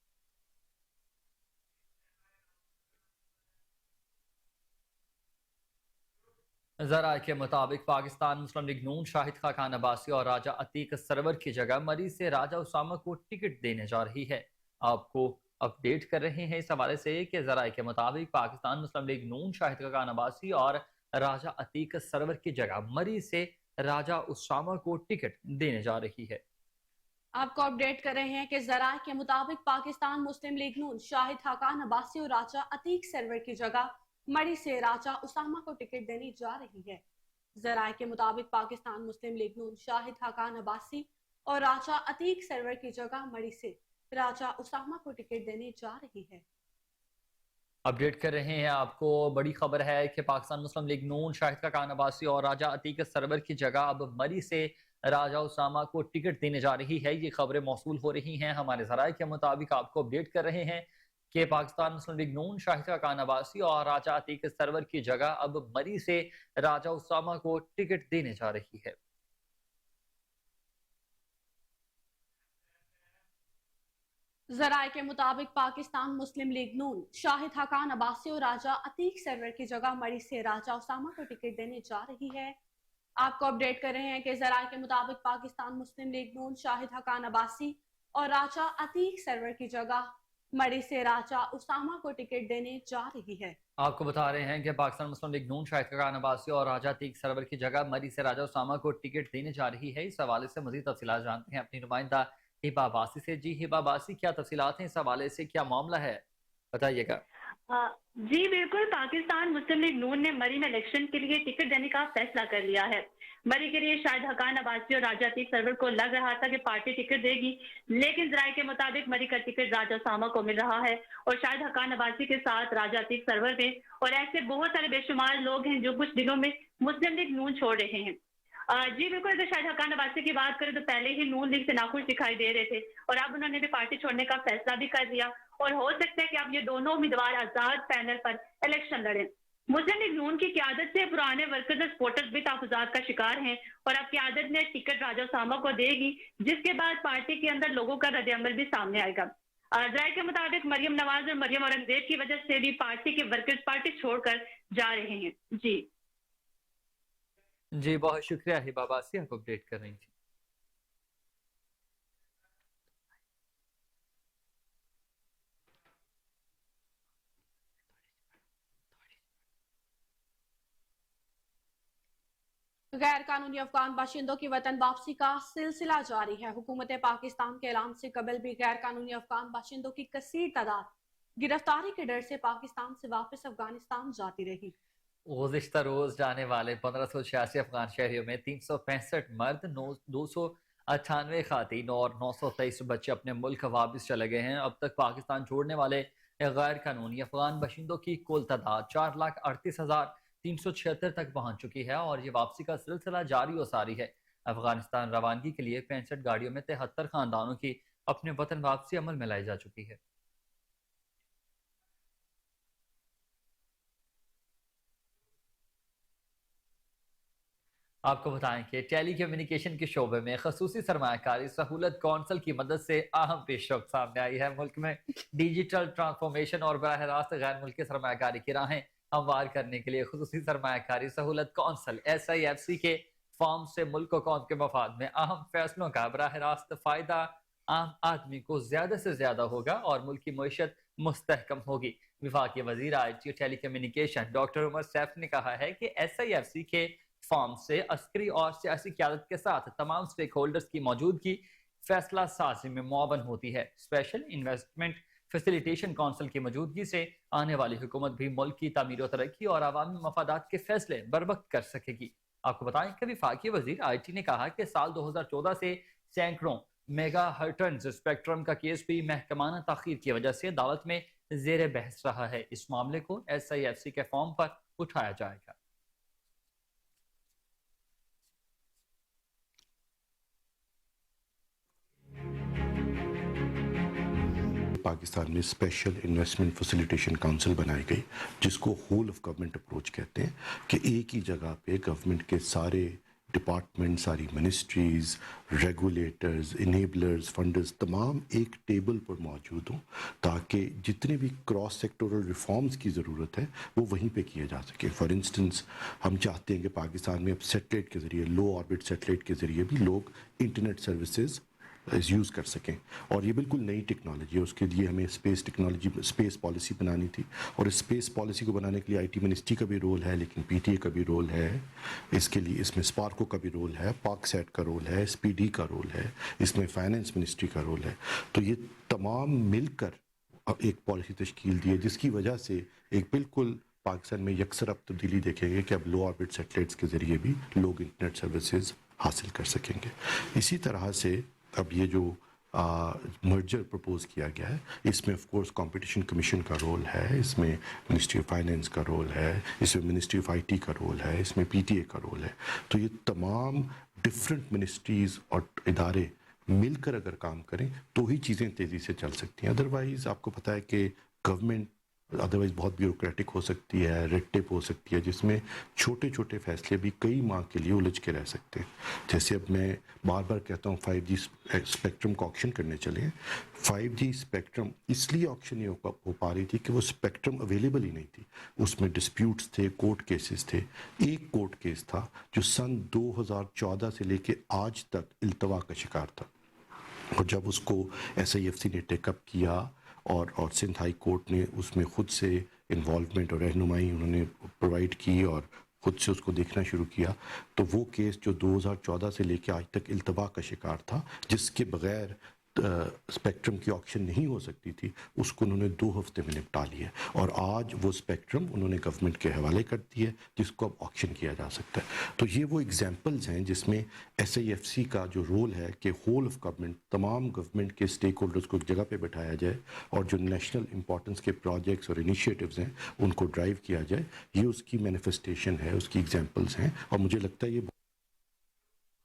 ज़राए के मुताबिक पाकिस्तान मुस्लिम लीग नून शाहिद खान अब्बासी और राजा अतीक सरवर की जगह मरीज से राजा उसामा को टिकट देने जा रही है। आपको अपडेट कर रहे हैं इस हवाले से कि ज़राए के मुताबिक पाकिस्तान मुस्लिम लीग नून शाहिद खान अब्बासी और राजा अतीक सरवर की जगह मरीज से राजा उसामा को टिकट देने जा रही है। आपको अपडेट कर रहे हैं कि ज़राए के मुताबिक पाकिस्तान मुस्लिम लीग नून शाहिद खान अब्बासी और राजा अतीक सरवर की जगह मरी से राजा उसामा को टिकट देने जा रही है। ज़राए के मुताबिक पाकिस्तान मुस्लिम लीग नून शाहिद खान अब्बासी और राजा अतीक सरवर की जगह मरी से राजा उसामा को टिकट देने जा रही है। अपडेट कर रहे हैं आपको, बड़ी खबर है कि पाकिस्तान मुस्लिम लीग नून शाहिद खान अब्बासी और राजा अतीक सरवर की जगह अब मरी से राजा उसामा को टिकट देने जा रही है। ये खबरें मौसूल हो रही हैं हमारे ज़राए के मुताबिक। आपको अपडेट कर रहे हैं कि पाकिस्तान मुस्लिम लीग नून शाहिद खान अब्बासी और राजा अतीक सरवर की जगह अब मरी से राजा उसामा को टिकट देने जा रही है। ज़राए के मुताबिक पाकिस्तान मुस्लिम लीग नून शाहिद खान अब्बासी और राजा अतीक सरवर की जगह मरी से राजा उसामा को टिकट देने जा रही है। आपको अपडेट कर रहे हैं कि ज़राए के मुताबिक पाकिस्तान मुस्लिम लीग नून शाहिद खान अब्बासी और राजा अतीक सरवर की जगह मरी से राजा उसामा को टिकट देने जा रही है। आपको बता रहे हैं कि पाकिस्तान मुस्लिम लीग नून शाहिद खान अब्बासी और राजा अतीक सरवर की जगह मरी से राजा उसामा को टिकट देने जा रही है। इस हवाले से मजीद तफसीलात जानते हैं अपनी नुमाइंदा हिबा बासी से। जी हिबा बासी, क्या तफसीलात हैं इस हवाले से, क्या मामला है? بتائیے گا. جی بالکل، پاکستان مسلم لیگ نون نے مری میں الیکشن کے لیے ٹکٹ دینے کا فیصلہ کر لیا ہے. مری کے لیے شاہد حقان عباسی اور راجہ عتیق سرور کو لگ رہا تھا کہ پارٹی ٹکٹ دے گی، لیکن ذرائع کے مطابق مری کا ٹکٹ راجہ اسامہ کو مل رہا ہے اور شاہد حقان عباسی کے ساتھ راجہ عتیق سرور میں، اور ایسے بہت سارے بے شمار لوگ ہیں جو کچھ دنوں میں مسلم لیگ نون چھوڑ رہے ہیں. جی بالکل، اگر شاہد حقان عباسی کی بات کریں تو پہلے ہی نون لیگ سے ناخوش دکھائی دے رہے تھے اور اب انہوں نے بھی پارٹی چھوڑنے کا فیصلہ بھی کر لیا اور ہو سکتا ہے کہ اب یہ دونوں امیدوار آزاد پینل پر الیکشن لڑیں. مسلم لیگ نون کی قیادت سے پرانے ورکرز اور سپورٹرز بھی تحفظات کا شکار ہیں اور اب قیادت نے ٹکٹ راجہ اسامہ کو دے گی، جس کے بعد پارٹی کے اندر لوگوں کا رد عمل بھی سامنے آئے گا. ذرائع کے مطابق مریم نواز اور مریم اورنگزیب کی وجہ سے بھی پارٹی کے ورکرز پارٹی چھوڑ کر جا رہے ہیں. جی بہت شکریہ ہبہ عباسی، آپ اپڈیٹ کر رہی تھی. غیر قانونی افغان باشندوں کی وطن واپسی کا سلسلہ جاری ہے. حکومت پاکستان کے اعلان سے قبل بھی غیر قانونی افغان باشندوں کی کثیر تعداد گرفتاری کے ڈر سے پاکستان سے واپس افغانستان جاتی رہی. گزشتہ روز جانے والے 1586 افغان شہریوں میں 365 مرد، 298 خواتین اور 923 بچے اپنے ملک واپس چلے گئے ہیں. اب تک پاکستان چھوڑنے والے غیر قانونی افغان باشندوں کی کل تعداد 4,38,376 تک پہنچ چکی ہے اور یہ واپسی کا سلسلہ جاری و ساری ہے. افغانستان روانگی کے لیے 65 گاڑیوں میں 73 خاندانوں کی اپنے وطن واپسی عمل میں لائی جا چکی ہے. آپ کو بتائیں کہ ٹیلی کمیونیکیشن کے شعبے میں خصوصی سرمایہ کاری سہولت کونسل کی مدد سے اہم پیش رفت سامنے آئی ہے. ملک میں ڈیجیٹل ٹرانسفارمیشن اور براہ راست غیر ملکی سرمایہ کاری کی راہیں ہموار کرنے کے لیے خصوصی سرمایہ کاری سہولت کونسل SIFC کے فارم سے ملک و قوم کے مفاد میں اہم فیصلوں کا براہ راست فائدہ عام آدمی کو زیادہ سے زیادہ ہوگا اور ملکی معیشت مستحکم ہوگی. وفاقی وزیر IT اور ٹیلی کمیونیکیشن ڈاکٹر عمر سیف نے کہا ہے کہ SIFC کے فارم سے عسکری اور سیاسی قیادت کے ساتھ تمام سٹیک ہولڈرز کی موجودگی فیصلہ سازی میں معاون ہوتی ہے. اسپیشل انویسٹمنٹ فیسیلیٹیشن کونسل کی موجودگی سے آنے والی حکومت بھی ملک کی تعمیر و ترقی اور عوامی مفادات کے فیصلے بروقت کر سکے گی. آپ کو بتائیں کہ وفاقی وزیر IT نے کہا کہ سال 2014 سے سینکڑوں میگا ہرٹنز اسپیکٹرم کا کیس بھی محکمانہ تاخیر کی وجہ سے عدالت میں زیر بحث رہا ہے. اس معاملے کو SIFC کے فارم پر اٹھایا جائے گا. پاکستان میں اسپیشل انویسٹمنٹ فیسیلیٹیشن کونسل بنائی گئی جس کو ہول آف گورنمنٹ اپروچ کہتے ہیں کہ ایک ہی جگہ پہ گورنمنٹ کے سارے ڈپارٹمنٹ، ساری منسٹریز، ریگولیٹرز، انیبلرز، فنڈرز تمام ایک ٹیبل پر موجود ہوں تاکہ جتنے بھی کراس سیکٹورل ریفارمز کی ضرورت ہے وہ وہیں پہ کیا جا سکے. فار انسٹنس ہم چاہتے ہیں کہ پاکستان میں اب سیٹلائٹ کے ذریعے، لو آربٹ سیٹلائٹ کے ذریعے بھی لوگ انٹرنیٹ سروسز یوز کر سکیں اور یہ بالکل نئی ٹیکنالوجی ہے. اس کے لیے ہمیں اسپیس پالیسی بنانی تھی اور اسپیس پالیسی کو بنانے کے لیے IT منسٹری کا بھی رول ہے، لیکن PTA کا بھی رول ہے اس کے لیے، اس میں اسپارکو کا بھی رول ہے، پاک سیٹ کا رول ہے، SPD کا رول ہے، اس میں فائنینس منسٹری کا رول ہے. تو یہ تمام مل کر ایک پالیسی تشکیل دی ہے جس کی وجہ سے ایک بالکل پاکستان میں یکسر اب تبدیلی دیکھیں گے کہ اب لو آربٹ سیٹلائٹس کے ذریعے بھی لوگ انٹرنیٹ سروسز حاصل کر سکیں گے. اسی طرح سے اب یہ جو مرجر پرپوز کیا گیا ہے اس میں آف کورس کمپٹیشن کمیشن کا رول ہے، اس میں منسٹری آف فائنینس کا رول ہے، اس میں منسٹری آف IT کا رول ہے، اس میں PTA کا رول ہے. تو یہ تمام ڈفرینٹ منسٹریز اور ادارے مل کر اگر کام کریں تو ہی چیزیں تیزی سے چل سکتی ہیں. ادروائز آپ کو پتہ ہے کہ گورنمنٹ ادروائز بہت بیوروکریٹک ہو سکتی ہے، ریڈ ٹیپ ہو سکتی ہے جس میں چھوٹے چھوٹے فیصلے بھی کئی ماہ کے لیے الجھ کے رہ سکتے ہیں. جیسے اب میں بار بار کہتا ہوں 5G اسپیکٹرم کا آکشن کرنے چلے ہیں. 5G اسپیکٹرم اس لیے آکشن نہیں ہو پا رہی تھی کہ وہ اسپیکٹرم اویلیبل ہی نہیں تھی. اس میں ڈسپیوٹس تھے، کورٹ کیسز تھے. ایک کورٹ کیس تھا جو سن 2014 سے لے کے آج تک التوا کا شکار تھا اور جب اس کو SIFC نے ٹیک اپ کیا اور سندھ ہائی کورٹ نے اس میں خود سے انوالومنٹ اور رہنمائی انہوں نے پرووائڈ کی اور خود سے اس کو دیکھنا شروع کیا، تو وہ کیس جو 2014 سے لے کے آج تک التوا کا شکار تھا جس کے بغیر اسپیکٹرم کی آکشن نہیں ہو سکتی تھی اس کو انہوں نے 2 ہفتے میں نپٹا لیا اور آج وہ اسپیکٹرم انہوں نے گورنمنٹ کے حوالے کر دی ہے جس کو اب آکشن کیا جا سکتا ہے. تو یہ وہ ایگزامپلز ہیں جس میں ایس آئی ایف سی کا جو رول ہے کہ ہول آف گورنمنٹ تمام گورنمنٹ کے اسٹیک ہولڈرز کو ایک جگہ پہ بٹھایا جائے اور جو نیشنل امپورٹنس کے پروجیکٹس اور انیشیٹوز ہیں ان کو ڈرائیو کیا جائے. یہ اس کی مینیفیسٹیشن ہے, اس کی ایگزامپلز ہیں اور مجھے لگتا ہے یہ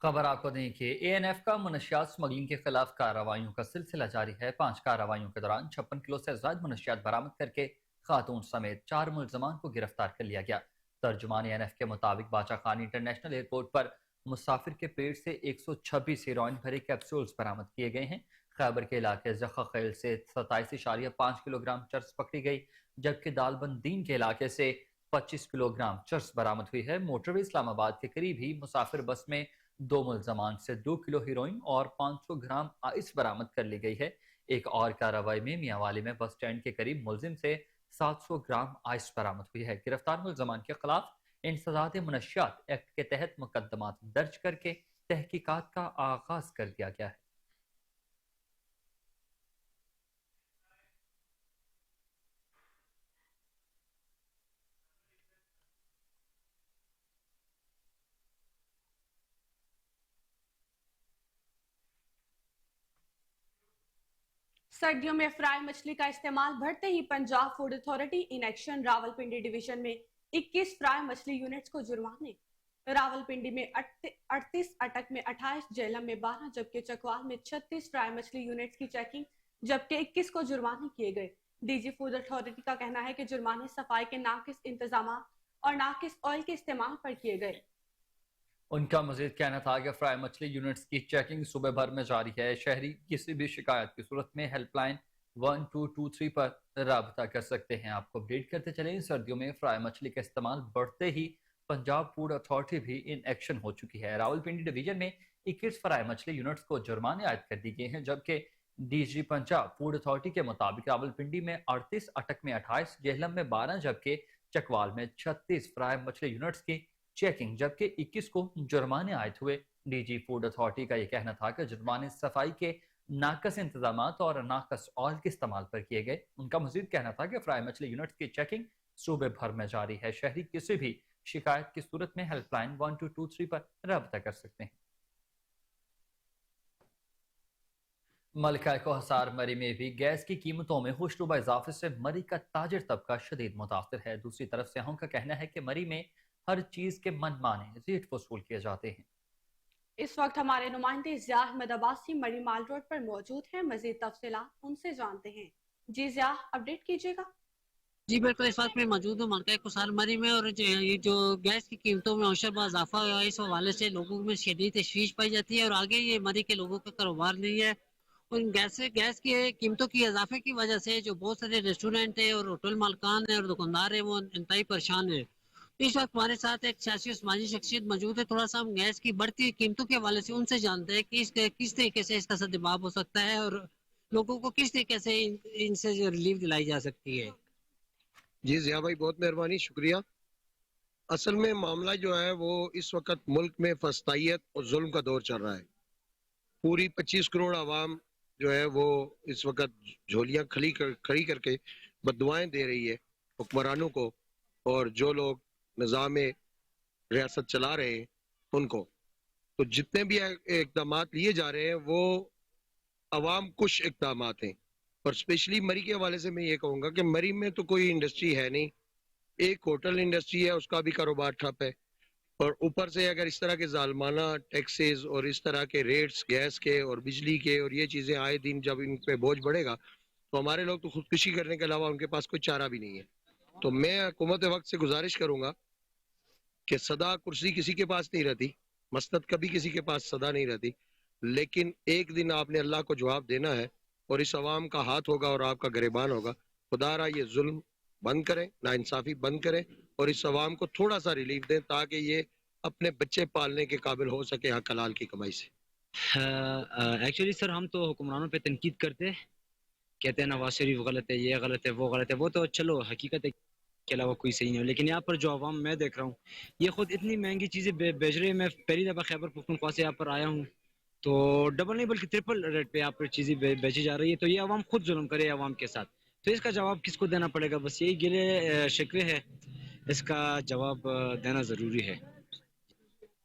خبر آپ کو دیں کہ اے این ایف کا منشیات اسمگلنگ کے خلاف کارروائیوں کا سلسلہ جاری ہے. 5 کارروائیوں کے دوران 56 کلو سے زائد منشیات برآمد کر کے خاتون سمیت 4 ملزمان کو گرفتار کر لیا گیا. ترجمان اے این ایف کے مطابق باچا خانی انٹرنیشنل ایئرپورٹ پر مسافر کے پیٹ سے 126 ہیروئن بھرے کیپسولز برآمد کیے گئے ہیں. خیبر کے علاقے زخہ خیل سے 27.5 کلو گرام چرس پکڑی گئی جبکہ دالبندین کے علاقے سے 25 کلو گرام چرس برآمد ہوئی ہے. موٹر وے اسلام آباد کے قریب ہی مسافر بس میں 2 ملزمان سے 2 کلو ہیروئن اور 500 گرام آئس برآمد کر لی گئی ہے. ایک اور کارروائی میں میاں والی میں بس اسٹینڈ کے قریب ملزم سے 700 گرام آئس برآمد ہوئی ہے. گرفتار ملزمان کے خلاف انسداد منشیات ایکٹ کے تحت مقدمات درج کر کے تحقیقات کا آغاز کر دیا گیا ہے. سردیوں میں فرائی مچھلی کا استعمال بڑھتے ہی Punjab food authority in action. Rawalpindi division میں 21 فرائی مچھلی یونٹس کو جرمانے. راولپنڈی میں 38, اٹک میں 28, جہلم میں 12 جبکہ چکوال میں 36 فرائی مچھلی یونٹس کی چیکنگ جبکہ 21 کو جرمانے کیے گئے. ڈی جی فوڈ اتھارٹی کا کہنا ہے کہ جرمانے صفائی کے ناقص انتظامات اور ناقص آئل کے استعمال پر کیے گئے. ان کا مزید کہنا تھا کہ فرائی مچھلی یونٹس کی چیکنگ صوبے بھر میں جاری ہے. شہری کسی بھی شکایت کی صورت میں ہیلپ لائن 1223 پر رابطہ کر سکتے ہیں. آپ کو اپڈیٹ کرتے چلیں, سردیوں میں فرائی مچھلی کا استعمال بڑھتے ہی پنجاب فوڈ اتھارٹی بھی ان ایکشن ہو چکی ہے. راولپنڈی ڈویژن میں 21 فرائی مچھلی یونٹس کو جرمانے عائد کر دی گئے ہیں جبکہ D G Punjab food authority کے مطابق راولپنڈی میں 38, اٹک میں 28, جہلم میں 12 جبکہ چکوال میں 36 فرائی مچھلی یونٹس کی چیکنگ جبکہ 21 کو جرمانے عائد ہوئے. ڈی جی فوڈ اتھارٹی کا یہ کہنا تھا کہ جرمانے صفائی کے ناقص انتظامات اور ناقص آئل کے استعمال پر کیے گئے. ان کا مزید کہنا تھا کہ فرائی مچھلی یونٹس کی چیکنگ صوبے بھر میں جاری ہے. شہری کسی بھی شکایت کی صورت میں ہیلپ لائن 1223 پر رابطہ کر سکتے ہیں. ملکہ کو حصار مری میں بھی گیس کی قیمتوں میں ہوشربہ اضافے سے مری کا تاجر طبقہ شدید متاثر ہے. دوسری طرف سیاحوں کا کہنا ہے کہ مری میں ہر چیز کے من مانے ریٹ وصول کیے جاتے ہیں. اس وقت ہمارے نمائندے ضیاء احمد عباسی مری مال روڈ پر موجود ہیں. مزید تفصیلات ان سے جانتے ہیں. جی ضیاء, اپڈیٹ کیجیے گا. جی بالکل, اس وقت میں موجود ہوں ملکہ کسار مری میں اور یہ جو گیس کی قیمتوں میں ہوشربہ اضافہ ہوا ہے اس حوالے سے لوگوں میں شدید تشویش پائی جاتی ہے اور آگے یہ مری کے لوگوں کا کاروبار نہیں ہے. ان گیس کی قیمتوں کی اضافے کی وجہ سے جو بہت سارے ریسٹورینٹ ہیں اور ہوٹل مالکان ہیں اور دکاندار ہیں وہ انتہائی پریشان ہیں. اس وقت ہمارے ساتھ ایک سیاسی اور سماجی شخصیت موجود ہے. تھوڑا سا ہم گیس کی بڑھتی ہوئی قیمتوں کے حوالے سے ان سے جانتے ہیں کہ کس طریقے سے اس کا سدباب ہو سکتا ہے اور لوگوں کو کس طریقے سے ان سے ریلیف دلائی جا سکتی ہے. جی ضیاء بھائی, بہت مہربانی, شکریہ. اصل میں معاملہ جو ہے وہ اس وقت ملک میں فسطائیت اور ظلم کا دور چل رہا ہے. پوری 25 کروڑ عوام جو ہے وہ اس وقت جھولیاں کھڑی کر کے بددعائیں دے رہی ہے حکمرانوں کو اور جو لوگ نظام ریاست چلا رہے ہیں ان کو. تو جتنے بھی اقدامات لیے جا رہے ہیں وہ عوام کش اقدامات ہیں. اور اسپیشلی مری کے حوالے سے میں یہ کہوں گا کہ مری میں تو کوئی انڈسٹری ہے نہیں. ایک ہوٹل انڈسٹری ہے, اس کا بھی کاروبار ٹھپ ہے. اور اوپر سے اگر اس طرح کے ظالمانہ ٹیکسز اور اس طرح کے ریٹس گیس کے اور بجلی کے اور یہ چیزیں آئے دن جب ان پہ بوجھ بڑھے گا تو ہمارے لوگ تو خودکشی کرنے کے علاوہ ان کے پاس کوئی چارہ بھی نہیں ہے. تو میں حکومت وقت سے گزارش کروں گا کہ صدا کرسی کسی کے پاس نہیں رہتی, مسند کبھی کسی کے پاس صدا نہیں رہتی, لیکن ایک دن آپ نے اللہ کو جواب دینا ہے اور اس عوام کا ہاتھ ہوگا اور آپ کا گریبان ہوگا. خدا را یہ ظلم بند کریں, ناانصافی بند کریں اور اس عوام کو تھوڑا سا ریلیف دیں تاکہ یہ اپنے بچے پالنے کے قابل ہو سکے حق حلال کی کمائی سے. ایکچولی سر ہم تو حکمرانوں پہ تنقید کرتے, کہتے ہیں نواز شریف غلط ہے, یہ غلط ہے, وہ غلط ہے. وہ تو چلو حقیقت ہے کے علاوہ کوئی صحیح نہیں ہو, لیکن یہاں پر جو عوام میں دیکھ رہا ہوں یہ خود اتنی مہنگی چیزیں بیچ رہے ہیں. میں پہلی دفعہ خیبر پختونخوا سے یہاں پر آیا ہوں तो डबल नहीं बल्कि ट्रिपल रेट पे यहाँ पर चीज़ें बेची जा रही है, तो ये अवाम खुद जुल्म करे अवाम के साथ, तो इसका जवाब किसको देना पड़ेगा? बस यही गिले शिकवे है, इसका जवाब देना ज़रूरी है।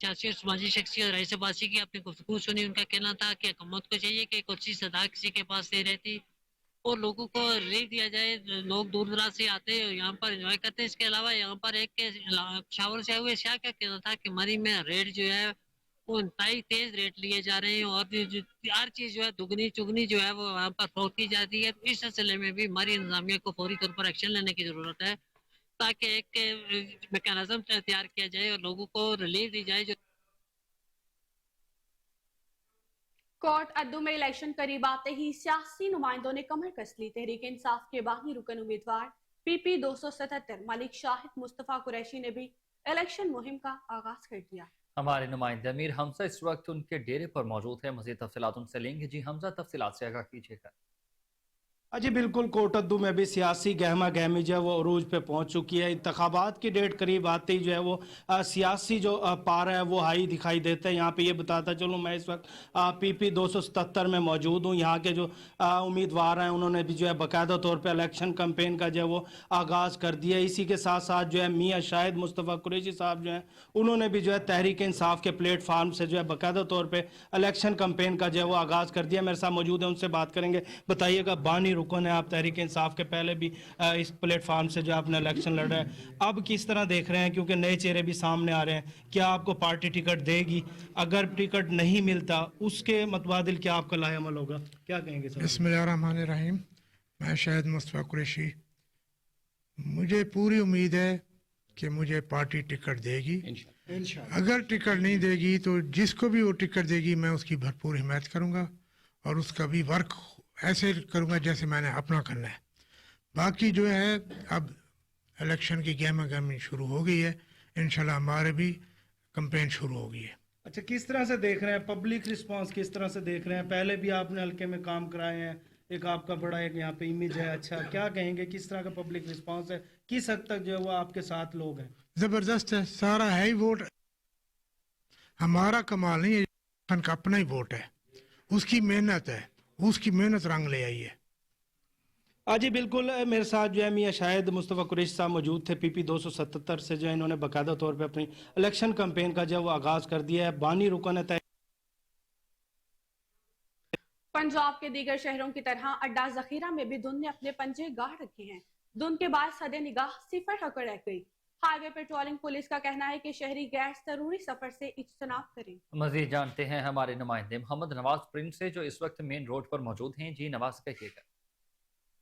सियासी और समाजी शख्सियत रईस अब्बासी की आपने गुफ्तगू सुनी, उनका कहना था कि हुकूमत को चाहिए कि कुछ सदा किसी के पास नहीं रहती और लोगों को रिलीफ दिया जाए। लोग दूर दराज से आते हैं यहाँ पर एंजॉय करते हैं। इसके अलावा यहाँ पर एक शावर से आए हुए शाह का कहना था कि मरी में रेट जो है वो इंतहाई तेज रेट लिए जा रहे हैं और हर चीज जो है दुगनी चुगनी जो है वो वहाँ पर फरोख्त की जाती है। तो इस सिलसिले में भी हमारी इंतजामिया को फौरी तौर पर एक्शन लेने की जरूरत है ताकि एक मैकेनिज्म तैयार किया जाए और लोगों को रिलीफ दी जाए। जो कोट अद्दू में इलेक्शन करीब आते ही सियासी नुमाइंदों ने कमर कस ली। तहरीक इंसाफ के बागी रुकन उम्मीदवार PP 277 मलिक शाहिद मुस्तफा कुरैशी ने भी इलेक्शन मुहिम का आगाज कर दिया। हमारे नुमाइंदे अमीर हमजा इस वक्त उनके डेरे पर मौजूद है, मजीद तफसीलात उनसे लेंगे। जी हमजा, तफसीलात से आगाह कीजिएगा। जी बिल्कुल, कोटद्दू में भी सियासी गहमा गहमी जो है वो अरूज पे पहुंच चुकी है। इंतखाबात की डेट करीब आते ही जो है वो सियासी जो पारा है वो हाई दिखाई देता है। यहाँ पे ये बताता चलूँ, मैं इस वक्त PP 277 में मौजूद हूँ। यहाँ के जो उम्मीदवार हैं उन्होंने भी जो है बाकायदा तौर पे इलेक्शन कैंपेन का जो है वो आगाज़ कर दिया। इसी के साथ साथ जो है मियाँ शाहिद मुस्तफ़ा कुरैशी साहब जो हैं उन्होंने भी जो है तहरीक इंसाफ के प्लेटफार्म से जो है बाकायदा तौर पर इलेक्शन कैंपेन का जो है वो आगाज़ कर दिया। मेरे साथ मौजूद है, उनसे बात करेंगे। बताइएगा, बानी रुकन है आप तहरीक इंसाफ के, पहले भी इस प्लेटफार्म से जो आपने इलेक्शन लड़ा है, अब किस तरह देख रहे हैं क्योंकि नए चेहरे भी सामने आ रहे हैं? क्या आपको पार्टी टिकट देगी? अगर टिकट नहीं मिलता उसके मतबादिल क्या आपका लाएअमल होगा? क्या कहेंगे सर? बिस्मिल्लाहिर्रहमानिर्रहीम। मैं शाहिद मुस्तफ़ा कुरैशी, मुझे पूरी उम्मीद है कि मुझे पार्टी टिकट देगी। अगर टिकट नहीं देगी तो जिसको भी वो टिकट देगी मैं उसकी भरपूर हिमायत करूँगा और उसका भी वर्क ऐसे करूँगा जैसे मैंने अपना करना है। बाकी जो है अब इलेक्शन की गहमा गहमी शुरू हो गई है, इंशाल्लाह हमारे भी कैंपेन शुरू हो गई है। अच्छा, किस तरह से देख रहे हैं पब्लिक रिस्पांस, किस तरह से देख रहे हैं? पहले भी आपने हल्के में काम कराए हैं, एक आपका बड़ा एक यहाँ पे इमेज है। अच्छा, क्या कहेंगे किस तरह का पब्लिक रिस्पांस है? किस हद तक जो है वो आपके साथ लोग हैं? ज़बरदस्त है, सारा है ही वोट, हमारा कमाल नहीं है, खान का अपना ही वोट है, उसकी मेहनत है, उसकी मेहनत रंग ले आई है। जी बिल्कुल, मेरे साथ जो है मियाँ शाहिद मुस्तफ़ा कुरैशी साहब मौजूद थे। PP 277 से जो है इन्होंने बाकायदा तौर पे अपनी इलेक्शन कैंपेन का जो है वो आगाज़ कर दिया है। बानी रुकन है। पंजाब के दीगर शहरों की तरह अड्डा जखीरा में भी धुंध ने अपने पंजे गाड़ रखे हैं। धुंध के बाद सदे निगाह सिफर होकर रह गई। हाईवे पेट्रोलिंग पुलिस का कहना है कि शहरी गैर जरूरी सफर से इज्तनाब करें। मजीद जानते हैं हमारे नुमाइंदे मोहम्मद नवाज प्रिंट से, जो इस वक्त मेन रोड पर मौजूद हैं। जी नवाज, कहिएगा।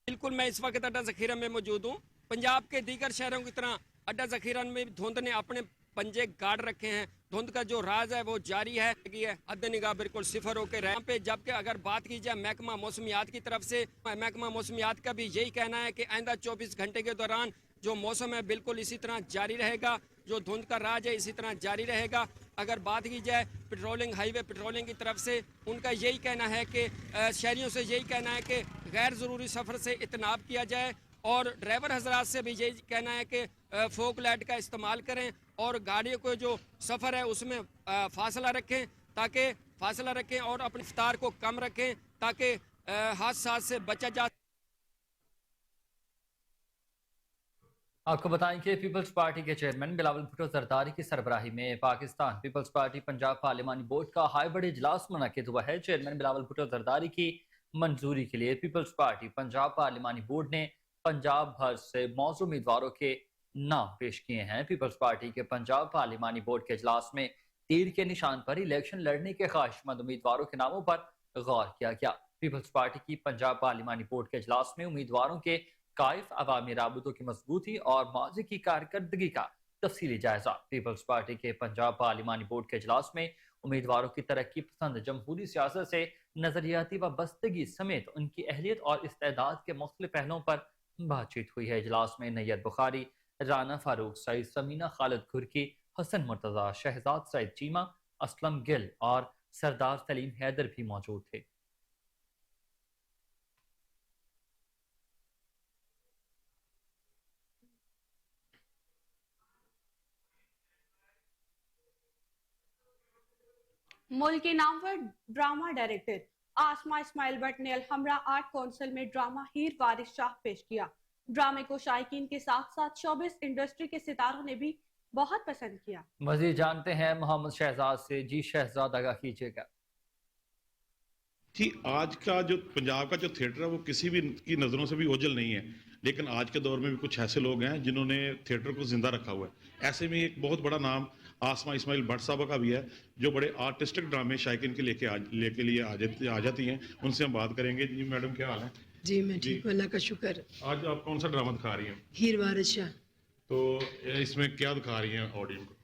बिल्कुल, मैं इस वक्त अड्डा जखीरा में मौजूद हूँ। पंजाब के दीगर शहरों की तरह अड्डा जखीरा में धुंध ने अपने पंजे गाड़ रखे हैं। धुंध का जो राज है वो जारी है, अद्दे निगाह बिल्कुल सिफर होकर है पे। जबकि अगर बात की जाए महकमा मौसमियात की तरफ से, महकमा मौसमियात का भी यही कहना है कि आइंदा 24 घंटे के दौरान जो मौसम है बिल्कुल इसी तरह जारी रहेगा, जो धुंध का राज है इसी तरह जारी रहेगा। अगर बात की जाए पेट्रोलिंग, हाईवे पेट्रोलिंग की तरफ से, उनका यही कहना है कि शहरियों से यही कहना है कि गैर ज़रूरी सफ़र से इतनाब किया जाए और ड्राइवर हजरात से भी यही कहना है कि फोक लाइट का इस्तेमाल करें और गाड़ियों को जो सफ़र है उसमें फासला रखें, ताकि फासला रखें और अपनी रफ्तार को कम रखें ताकि हादसा से बचा जा। आपको बताएं कि पीपल्स पार्टी के चेयरमैन बिलावल भुट्टो जरदारी की सरबराही में पाकिस्तान पीपल्स पार्टी पंजाब पार्लिमानी बोर्ड का हाई बड़े इजलास मुनक्किद हुआ है। चेयरमैन बिलावल भुट्टो जरदारी की मंजूरी के लिए पीपल्स पार्टी पंजाब पार्लिमानी बोर्ड ने पंजाब भर से मौजूद उम्मीदवारों के नाम पेश किए हैं। पीपल्स पार्टी के पंजाब पार्लिमानी बोर्ड के इजलास में तीर के निशान पर इलेक्शन लड़ने के ख्वाहिशमंद उम्मीदवारों के नामों पर गौर किया गया। पीपल्स पार्टी की पंजाब पार्लिमानी बोर्ड के इजलास में उम्मीदवारों के कायफ अवामी राबतों की मजबूती और माजी की कारकर्दगी का तफसीली जायजा। पीपल्स पार्टी के पंजाब पार्लिमानी बोर्ड के इजलास में उम्मीदवारों की तरक्की पसंद जमहूरी सियासत से नजरियाती वाबस्तगी समेत उनकी अहलियत और इस्तेदाद के मुख्तलिफ पहलुओं पर बातचीत हुई है। इजलास में नैयत बुखारी, राना फारूक सईद, समीना खालिद घुरकी, हसन मुर्तजा, शहजाद सईद चीमा, असलम गिल और सरदार सलीम हैदर भी मौजूद थे। मुल्क के नामवर ड्रामा डायरेक्टर आसमा इस्माइल भट्ट ने अलहमरा आर्ट काउंसिल में ड्रामा हीर वारिस शाह पेश किया। ड्रामे को शायकीन के साथ साथ शोबिस इंडस्ट्री के सितारों ने भी बहुत पसंद किया। मजीद जानते हैं मोहम्मद शहजाद से। जी शहजाद, आगाह कीजिएगा। जी, आज का जो पंजाब का जो थिएटर है वो किसी भी की नज़रों से भी ओझल नहीं है, लेकिन आज के दौर में भी कुछ ऐसे लोग हैं जिन्होंने थिएटर को जिंदा रखा हुआ है। ऐसे में एक बहुत बड़ा नाम आसमा इस्माइल भट्ट साहबा का भी है, जो बड़े आर्टिस्टिक ड्रामे शायकीन के लेके लिए आ जाती हैं। उनसे हम बात करेंगे। जी मैडम, क्या हाल है? जी मैं ठीक हूँ, अल्लाह का शुक्र। आज आप कौन सा ड्रामा दिखा रही हैं? हीर वारिस शाह। तो इसमें क्या दिखा रही हैं ऑडियंस को?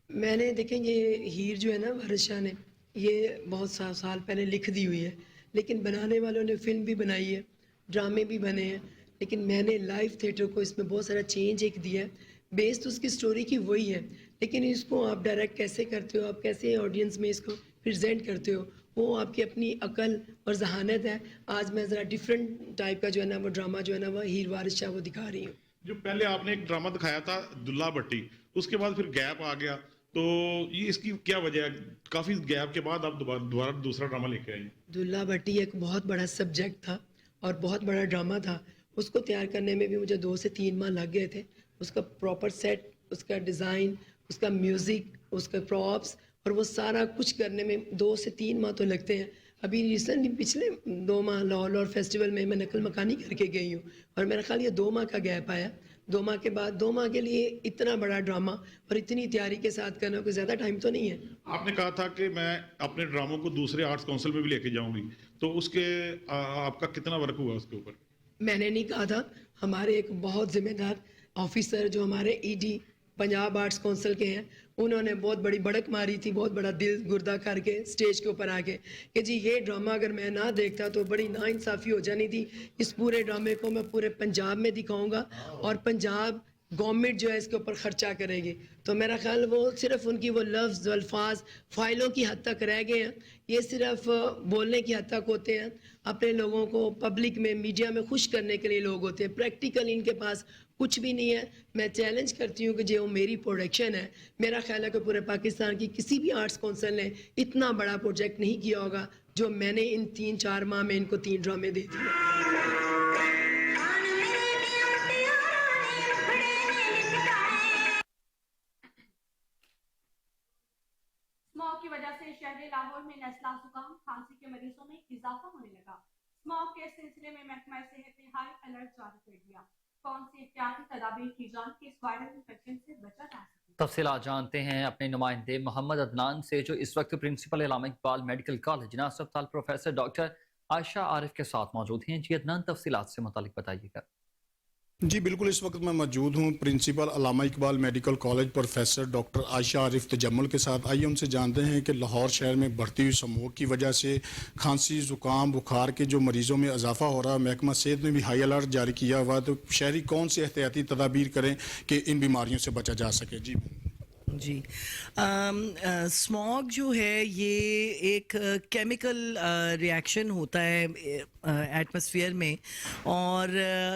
मैंने देखें ये हीर जो है ना वारिस शाह ने, ये बहुत साल पहले लिख दी हुई है, लेकिन बनाने वालों ने फिल्म भी बनाई है, ड्रामे भी बने हैं, लेकिन मैंने लाइव थिएटर को इसमें बहुत सारा चेंज एक दिया है। बेस तो उसकी स्टोरी की वही है, लेकिन इसको आप डायरेक्ट कैसे करते हो, आप कैसे ऑडियंस में इसको प्रेजेंट करते हो, वो आपकी अपनी अकल और जहानत है। आज मैं ज़रा डिफरेंट टाइप का जो है ना वो ड्रामा जो है ना वो हीर वारिस शाह वो दिखा रही हूँ। जो पहले आपने एक ड्रामा दिखाया था दुल्ला भट्टी, उसके बाद फिर गैप आ गया, तो ये इसकी क्या वजह है? काफी गैप के बाद आप दोबारा दूसरा ड्रामा लेके आई। दुल्ला भट्टी एक बहुत बड़ा सब्जेक्ट था और बहुत बड़ा ड्रामा था। उसको तैयार करने में भी मुझे 2 से 3 माह लग गए थे। उसका प्रॉपर सेट, उसका डिज़ाइन, उसका म्यूज़िक, उसका प्रॉप्स और वो सारा कुछ करने में 2 से 3 माह तो लगते हैं। अभी रिसेंटली पिछले 2 माह लाहौर फेस्टिवल में मैं नकल मकानी करके गई हूँ और मेरा ख्याल ये 2 माह का गैप आया। 2 माह के बाद 2 माह के लिए इतना बड़ा ड्रामा और इतनी तैयारी के साथ करना कोई ज़्यादा टाइम तो नहीं है। आपने कहा था कि मैं अपने ड्रामों को दूसरे आर्ट्स काउंसिल में भी लेके जाऊंगी, तो उसके आपका कितना वर्क हुआ उसके ऊपर? मैंने नहीं कहा था, हमारे एक बहुत जिम्मेदार ऑफिसर जो हमारे ईडी पंजाब आर्ट्स काउंसिल के हैं, उन्होंने बहुत बड़ी बड़क मारी थी, बहुत बड़ा दिल गुर्दा करके स्टेज के ऊपर आके कि जी ये ड्रामा अगर मैं ना देखता तो बड़ी नाइंसाफ़ी हो जानी थी। इस पूरे ड्रामे को मैं पूरे पंजाब में दिखाऊंगा और पंजाब गवर्नमेंट जो है इसके ऊपर ख़र्चा करेगी। तो मेरा ख्याल वो सिर्फ उनकी वो लफ्ज़ अल्फाज फाइलों की हद तक रह गए हैं, ये सिर्फ बोलने की हद तक होते हैं। अपने लोगों को पब्लिक में मीडिया में खुश करने के लिए लोग होते हैं, प्रैक्टिकल इनके पास कुछ भी नहीं है। मैं चैलेंज करती हूँ कि जो मेरी प्रोडक्शन है, मेरा ख्याल है कि पूरे पाकिस्तान की किसी भी आर्ट्स काउंसिल ने इतना बड़ा प्रोजेक्ट नहीं किया होगा जो मैंने इन 3-4 माह में इनको 3 ड्रामे दे दिए। स्मॉग की वजह से शहर लाहौर में नज़ला, जुकाम, खांसी के मरीजों में इजाफा होने लगा। स्मॉग के सिलसिले में महकमा सेहत ने हाई अलर्ट जारी कर दिया। कौन सी एहतियाती तदाबीर की जान के इस वायरल इन्फेक्शन से बचा जा सके? तफसीलात जानते हैं अपने नुमाइंदे मोहम्मद अदनान से, जो इस वक्त principal Allama Iqbal medical college Nasir अस्पताल प्रोफेसर डॉक्टर आयशा आरिफ के साथ मौजूद हैं। जी अदनान, तफसीलात से मुतालिक बताइएगा। जी बिल्कुल, इस वक्त मैं मौजूद हूँ principal Allama Iqbal medical college professor doctor Ayesha Arif Tajammul के साथ। आइए उनसे जानते हैं कि लाहौर शहर में बढ़ती हुई स्मोक की वजह से खांसी, ज़ुकाम, बुखार के जो मरीज़ों में इजाफा हो रहा है, महकमा सेहत ने भी हाई अलर्ट जारी किया हुआ है। तो शहरी कौन से एहतियाती तदाबीर करें कि इन बीमारियों से बचा जा सके? जी स्मॉग जो है ये एक केमिकल रिएक्शन होता है एटमॉस्फेयर में, और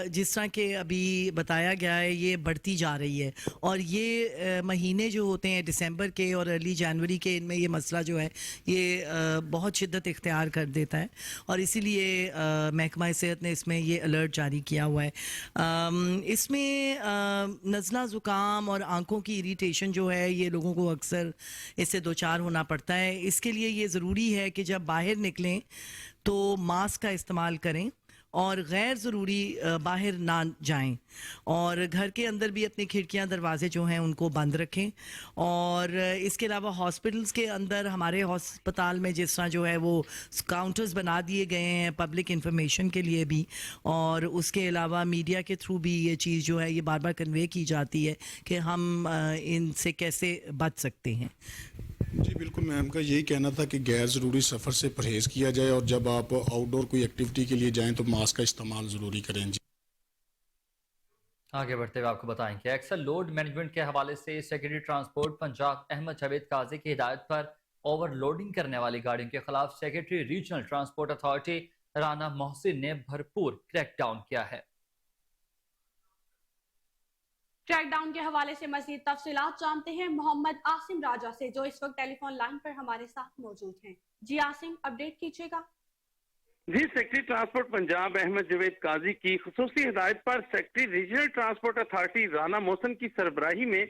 जिस तरह के अभी बताया गया है ये बढ़ती जा रही है। और ये महीने जो होते हैं दिसंबर के और अर्ली जनवरी के, इनमें ये मसला जो है ये बहुत शिद्दत इख्तियार कर देता है, और इसीलिए महकमा सेहत ने इसमें ये अलर्ट जारी किया हुआ है। इसमें नज़ला, ज़ुकाम और आँखों की इरिटेशन जो है ये लोगों को अक्सर इससे दो चार होना पड़ता है। इसके लिए ये ज़रूरी है कि जब बाहर निकलें तो मास्क का इस्तेमाल करें और गैर ज़रूरी बाहर ना जाएं, और घर के अंदर भी अपनी खिड़कियां दरवाजे जो हैं उनको बंद रखें। और इसके अलावा हॉस्पिटल्स के अंदर, हमारे हॉस्पिटल में जिस तरह जो है वो काउंटर्स बना दिए गए हैं पब्लिक इन्फॉर्मेशन के लिए भी, और उसके अलावा मीडिया के थ्रू भी ये चीज़ जो है ये बार बार कन्वे की जाती है कि हम इनसे कैसे बच सकते हैं। जी बिल्कुल, मैम का यही कहना था कि गैर ज़रूरी सफ़र से परहेज़ किया जाए, और जब आप आउटडोर कोई एक्टिविटी के लिए जाएं तो मास्क का इस्तेमाल ज़रूरी करें। जी आगे बढ़ते हुए आपको बताएं कि एक्सल लोड मैनेजमेंट के हवाले से सेक्रेटरी ट्रांसपोर्ट पंजाब अहमद जावेद काजी की हिदायत पर ओवरलोडिंग करने वाली गाड़ियों के खिलाफ secretary regional transport authority Rana Mohsin ने भरपूर क्रैकडाउन किया है। क्रैक डाउन के हवाले से मजीद तफसीलात जानते हैं मोहम्मद आसिम राजा से, जो इस वक्त टेलीफोन लाइन पर हमारे साथ मौजूद हैं। जी आसिम, अपडेट कीजिएगा। जी, सेक्रेटरी ट्रांसपोर्ट पंजाब अहमद जवेद काजी की खुसूसी हिदायत पर secretary regional transport authority Rana Mohsin की सरबराही में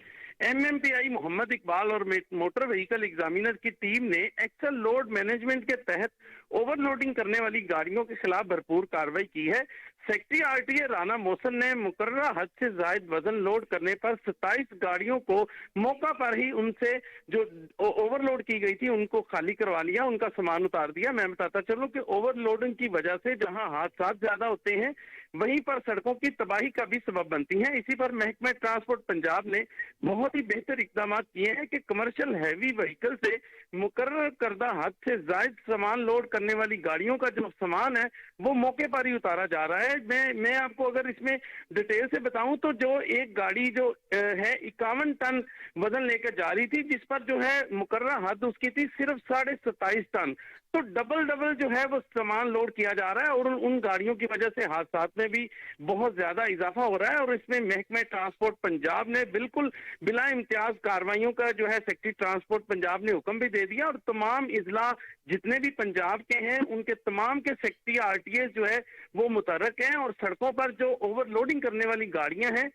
MMPI मोहम्मद इकबाल और मोटर व्हीकल एग्जामिनर की टीम ने एक्सल लोड मैनेजमेंट के तहत ओवरलोडिंग करने वाली गाड़ियों के खिलाफ भरपूर कार्रवाई की है। सेक्रेटरी RTA राना मोहसन ने मुकर्ररा हद से जायद वजन लोड करने पर 27 गाड़ियों को मौका पर ही उनसे जो ओवरलोड की गई थी उनको खाली करवा लिया, उनका सामान उतार दिया। मैं बताता चलूं कि ओवरलोडिंग की वजह से जहां हादसा ज्यादा होते हैं वहीं पर सड़कों की तबाही का भी सबब बनती हैं। इसी पर महकमा ट्रांसपोर्ट पंजाब ने बहुत ही बेहतर इकदाम किए हैं कि कमर्शियल हैवी व्हीकल से मुकर्रर करदा हद से जायद सामान लोड करने वाली गाड़ियों का जो सामान है वो मौके पर ही उतारा जा रहा है। मैं आपको अगर इसमें डिटेल से बताऊं तो जो एक गाड़ी जो है 51 टन वजन लेकर जा रही थी, जिस पर जो है मुकर्रर हद उसकी थी सिर्फ 27.5 टन, तो डबल जो है वो सामान लोड किया जा रहा है और उन गाड़ियों की वजह से हादसात में भी बहुत ज्यादा इजाफा हो रहा है। और इसमें महकमा ट्रांसपोर्ट पंजाब ने बिल्कुल बिला इम्तियाज कार्रवाइयों का जो है सेक्रेटरी ट्रांसपोर्ट पंजाब ने हुक्म भी दे दिया और तमाम इजला जितने भी पंजाब के हैं उनके तमाम के सेक्रेटरी RTA जो है वो मुतहर्रिक हैं और सड़कों पर जो ओवरलोडिंग करने वाली गाड़ियां हैं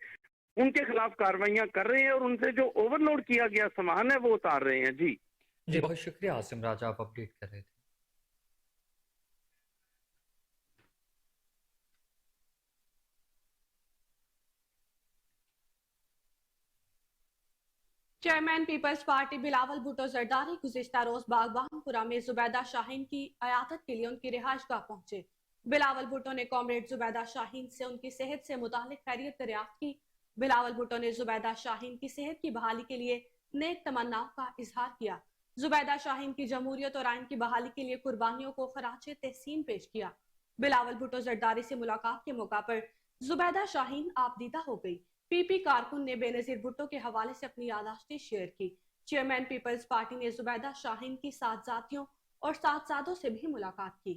उनके खिलाफ कार्रवाइयां कर रहे हैं और उनसे जो ओवरलोड किया गया सामान है वो उतार रहे हैं। जी बहुत शुक्रिया आसिम राजा, आप अपडेट कर रहे थे। Chairman peoples party Bilawal Bhutto Zardari गुज़िश्ता रोज बागबानपुरा में जुबैदा शाहीन की अयादत के लिए उनकी रिहाइशगाह पहुंचे। बिलावल भुट्टो ने कॉमरेड जुबैदा शाहीन से उनकी सेहत से मुतालिक खैरियत दरियाफ्त की। बिलावल भुट्टो ने जुबैदा शाहीन की सेहत की बहाली के लिए नेक तमन्नाओं का इजहार किया। जुबैदा शाहीन की जमहूरियत और आइन की बहाली के लिए कुर्बानियों को खराज तहसीन पेश किया। बिलावल भुट्टो जरदारी से मुलाकात के मौका पर जुबैदा शाहीन आपदीदा हो गई। PP कारकुन ने बेनजीर भुट्टो के हवाले से अपनी यादाश्तें शेयर की। चेयरमैन पीपल्स पार्टी ने जुबैदा शाहीन की साथसाथियों और साथसादों से भी मुलाकात की।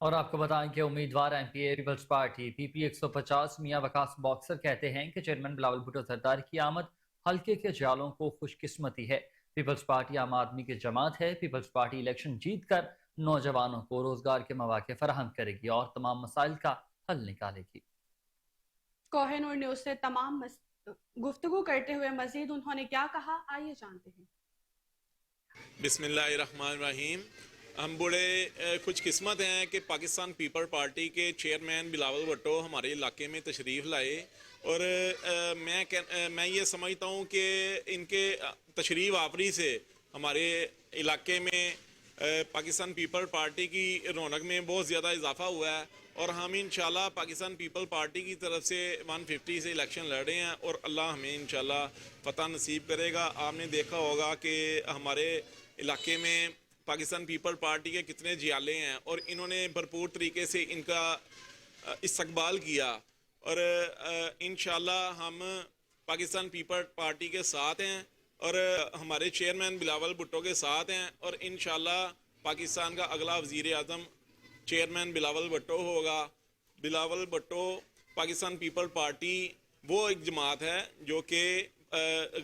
और आपको बताएं कि उम्मीदवार MPA पीपल्स पार्टी PP 150 मियां वकास बॉक्सर कहते हैं कि चेयरमैन बिलावल भुट्टो जरदारी की आमद हल्के के जालों को खुशकिस्मती है। पीपल्स पार्टी आम आदमी की जमात है। पीपल्स पार्टी इलेक्शन जीत कर नौजवानों को रोजगार के मौके फराहम करेगी और तमाम मसाइल का हल निकालेगी। कोहिनूर न्यूज से तमाम गुफ्तगू करते हुए मजीद उन्होंने क्या कहा, आइए जानते हैं। बिस्मिल्लाहिर्रहमानिर्रहीम। हम बड़े खुशकिस्मत हैं कि पाकिस्तान पीपल पार्टी के चेयरमैन बिलावल भुट्टो हमारे इलाके में तशरीफ़ लाए और मैं ये समझता हूँ कि इनके तशरीफ़ आवरी से हमारे इलाके में पाकिस्तान पीपल पार्टी की रौनक में बहुत ज़्यादा इजाफा हुआ है और हम इंशाल्लाह पाकिस्तान पीपल पार्टी की तरफ से 150 से इलेक्शन लड़ रहे हैं और अल्लाह हमें इंशाल्लाह फ़तह नसीब करेगा। आपने देखा होगा कि हमारे इलाके में पाकिस्तान पीपल पार्टी के कितने जियाले हैं और इन्होंने भरपूर तरीके से इनका इस्तकबाल किया और इंशाल्लाह हम पाकिस्तान पीपल पार्टी के साथ हैं और हमारे चेयरमैन बिलावल भुट्टो के साथ हैं और इंशाल्लाह पाकिस्तान का अगला वज़ीर आज़म चेयरमैन बिलावल भुट्टो होगा। बिलावल भुट्टो पाकिस्तान पीपल पार्टी वो एक जमात है जो कि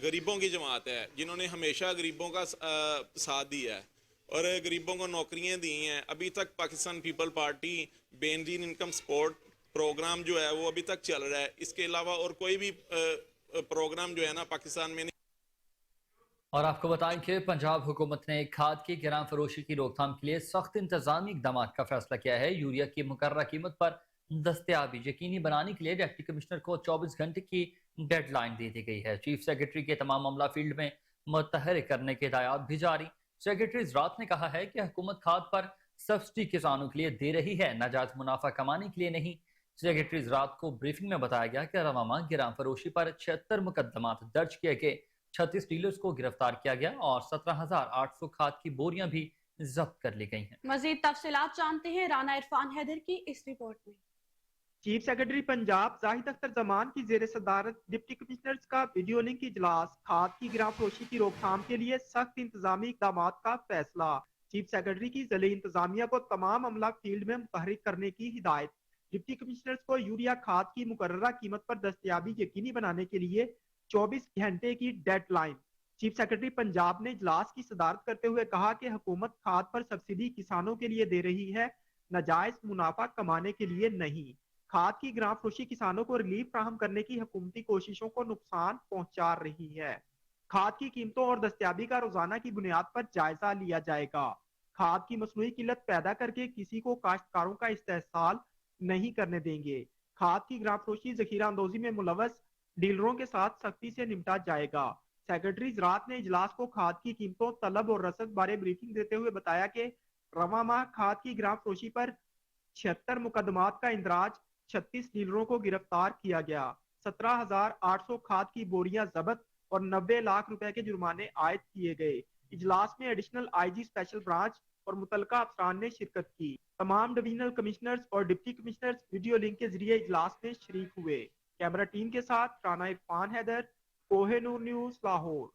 गरीबों की जमात है, जिन्होंने हमेशा गरीबों का साथ दिया है और गरीबों को नौकरियां दी हैं। अभी तक Pakistan people party Benazir income support programme जो है वो अभी तक चल रहा है। इसके अलावा और कोई भी प्रोग्राम जो है ना पाकिस्तान में नहीं। और आपको बताएं कि पंजाब हुकूमत ने खाद की गिरां फरोशी की रोकथाम के लिए सख्त इंतजामी इकदाम का फैसला किया है। यूरिया की मुकर्ररा कीमत पर दस्तयाबी यकीनी बनाने के लिए डिप्टी कमिश्नर को 24 घंटे की डेडलाइन दे दी गई है। चीफ सेक्रेटरी के तमाम मामला फील्ड में मुतहरिक करने की हिदायत भी जारी। सेक्रेटरी ज़राअत ने कहा है कि हुकूमत खाद पर सब्सिडी किसानों के लिए दे रही है, नाजायज मुनाफा कमाने के लिए नहीं। सेक्रेटरी ज़राअत को ब्रीफिंग में बताया गया कि रवा माह गिरां फरोशी पर 76 मुकदमात दर्ज किए गए, 36 डीलर्स को गिरफ्तार किया गया और 17,800 खाद की बोरियां भी जब्त कर ली गई हैं। मजीद तफसीलात जानते हैं राना इरफान हैदर की इस रिपोर्ट में। चीफ सेक्रेटरी पंजाब जाहिद अख्तर जमान की जेर सदारत डिप्टी कमिश्नर्स का वीडियो लिंक इजलास, खाद की गिरां फरोशी की रोकथाम के लिए सख्त इंतजामी इकदाम का फैसला। चीफ सेक्रेटरी की जिले इंतजामिया को तमाम अमला फील्ड में मुतहरिक करने की हिदायत। डिप्टी कमिश्नर्स को यूरिया खाद की मुकर्ररा कीमत पर दस्तयाबी यकीनी बनाने के लिए 24 घंटे की डेडलाइन। चीफ सेक्रेटरी पंजाब ने इजलास की सदारत करते हुए कहा कि हुकूमत खाद पर सब्सिडी किसानों के लिए दे रही है, नाजायज मुनाफा कमाने के लिए नहीं। खाद की ग्रां फरोशी किसानों को रिलीफ फ्राहम करने की हुकूमती कोशिशों को नुकसान पहुंचा रही है। खाद की कीमतों और दस्तयाबी का रोजाना की बुनियाद पर जायजा लिया जाएगा। खाद की मसनूई किल्लत पैदा करके किसी को काश्तकारों का इस्तेहसाल नहीं करने देंगे। खाद की ग्रां फरोशी जखीरा अंदोजी में मुलव्वस डीलरों के साथ सख्ती से निपटा जाएगा। सेक्रेटरी ज़राअत ने इजलास को खाद की कीमतों, तलब और रसद बारे ब्रीफिंग देते हुए बताया कि रवा माह खाद की ग्रां फरोशी पर 76 मुकदमात का इंदराज, 36 डीलरों को गिरफ्तार किया गया, 17,800 खाद की बोरियां जब्त और 90 लाख रुपए के जुर्माने आयद किए गए। इजलास में एडिशनल आईजी स्पेशल ब्रांच और मुतलका अफसरान ने शिरकत की। तमाम डिवीजनल कमिश्नर्स और डिप्टी कमिश्नर्स वीडियो लिंक के जरिए इजलास में शरीक हुए। कैमरा टीम के साथ Rana Irfan Haider, Kohinoor news, Lahore.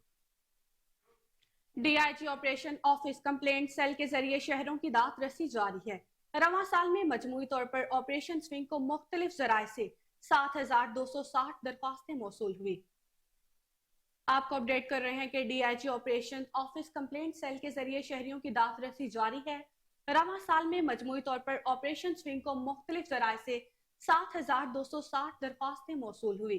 DIG operation office complaint cell के जरिए शहरों की दात रसी जारी है। रवां साल में मजमूई तौर पर ऑपरेशन स्विंग को मुख्तलिफ जराए से 7,260 दरख्वास्तें मौसूल हुई। आपको अपडेट कर रहे हैं कि DIG operation office complaint cell के जरिए शहरियों की दात रसी जारी है। रवां साल में मजमूई तौर पर ऑपरेशन स्विंग को मुख्तलिफ जराए से 7,260 दरख्वास्तें मौसूल हुई।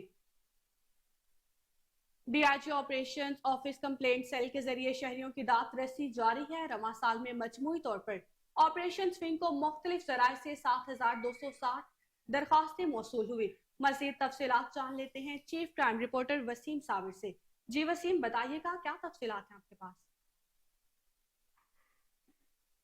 DIG operation office complaint cell के जरिए शहरियों की दात रसी जारी है। रवां साल में मजमूई तौर पर ऑपरेशन स्विंग को मुख्तलिफ जराए से 7,260 दरख्वास्तें मौसूल हुई। मजीद तफसीलात जान लेते हैं chief crime reporter Waseem Sabir से। जी वसीम, बताइएगा क्या तफसीलात हैं आपके पास?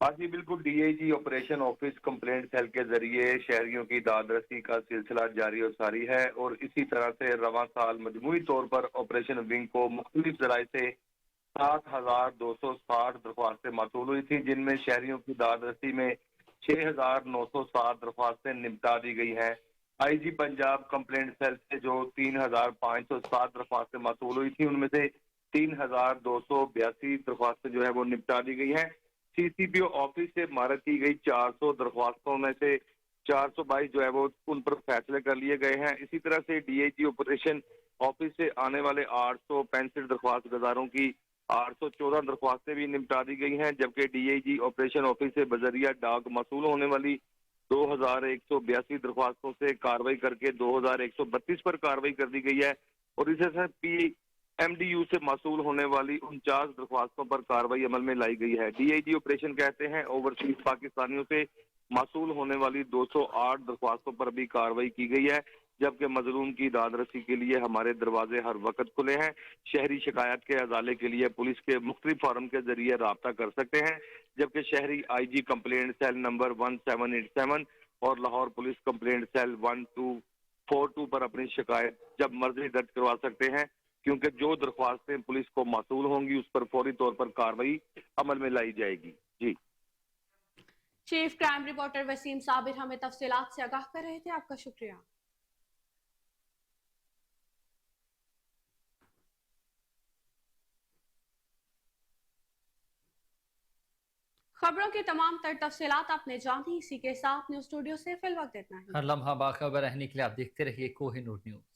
हाँ जी बिल्कुल, DIG operation office complaint cell के जरिए शहरियों की दाद रसी का सिलसिला जारी और सारी है और इसी तरह से रवां साल मजमूई तौर पर ऑपरेशन विंग को मुख्तलिफ जराए से 7,260 दरख्वास्तें मौसूल हुई थी, जिनमें शहरियों की दाद रसी में 6,907 दरख्वास्तें निपटा दी गई हैं। आईजी पंजाब कंप्लेंट सेल से जो 3,507 दरख्वास्तें मौसूल हुई थी, उनमें से 3,282 दरख्वास्तें जो है वो निपटा दी गई हैं। सीसीपीओ ऑफिस से मारक की गई 400 दरख्वास्तों में से 422 जो है वो उन पर फैसले कर लिए गए हैं। इसी तरह से डीआईजी ऑपरेशन ऑफिस से आने वाले 865 दरख्वास्त गुजारों की 814 दरख्वास्तें भी निपटा दी गई हैं, जबकि डीआईजी ऑपरेशन ऑफिस से बजरिया डाक मसूल होने वाली 2,182 दरख्वास्तों से कार्रवाई करके 2,132 पर कार्रवाई कर दी गई है और इसी तरह PMDU से मसूल होने वाली 49 दरख्वास्तों पर कार्रवाई अमल में लाई गई है। डीआईजी ऑपरेशन कहते हैं ओवरसीज पाकिस्तानियों से मसूल होने वाली 208 दरख्वास्तों पर भी कार्रवाई की गई है, जबकि मजलूम की दाद रसी के लिए हमारे दरवाजे हर वक्त खुले हैं। शहरी शिकायत के अजाले के लिए पुलिस के मुख्तलिफ फॉरम के जरिए राब्ता कर सकते हैं, जबकि शहरी IG कंप्लेंट सेल नंबर 1787 और लाहौर पुलिस कंप्लेंट सेल 1242 पर अपनी शिकायत जब मर्जी दर्ज करवा सकते हैं, क्योंकि जो दरख्वास्तें पुलिस को मौसूल होंगी उस पर फौरी तौर पर कार्रवाई अमल में लाई जाएगी। जी, chief crime reporter Waseem Sabir हमें तफसीलात से आगाह कर रहे थे। आपका शुक्रिया। खबरों की तमाम तर तफसीलात आपने जानी। इसी के साथ न्यूज स्टूडियो से फिल वक्त इतना ही। हर लम्हा बाखबर रहने के लिए आप देखते रहिए कोहिनूर न्यूज।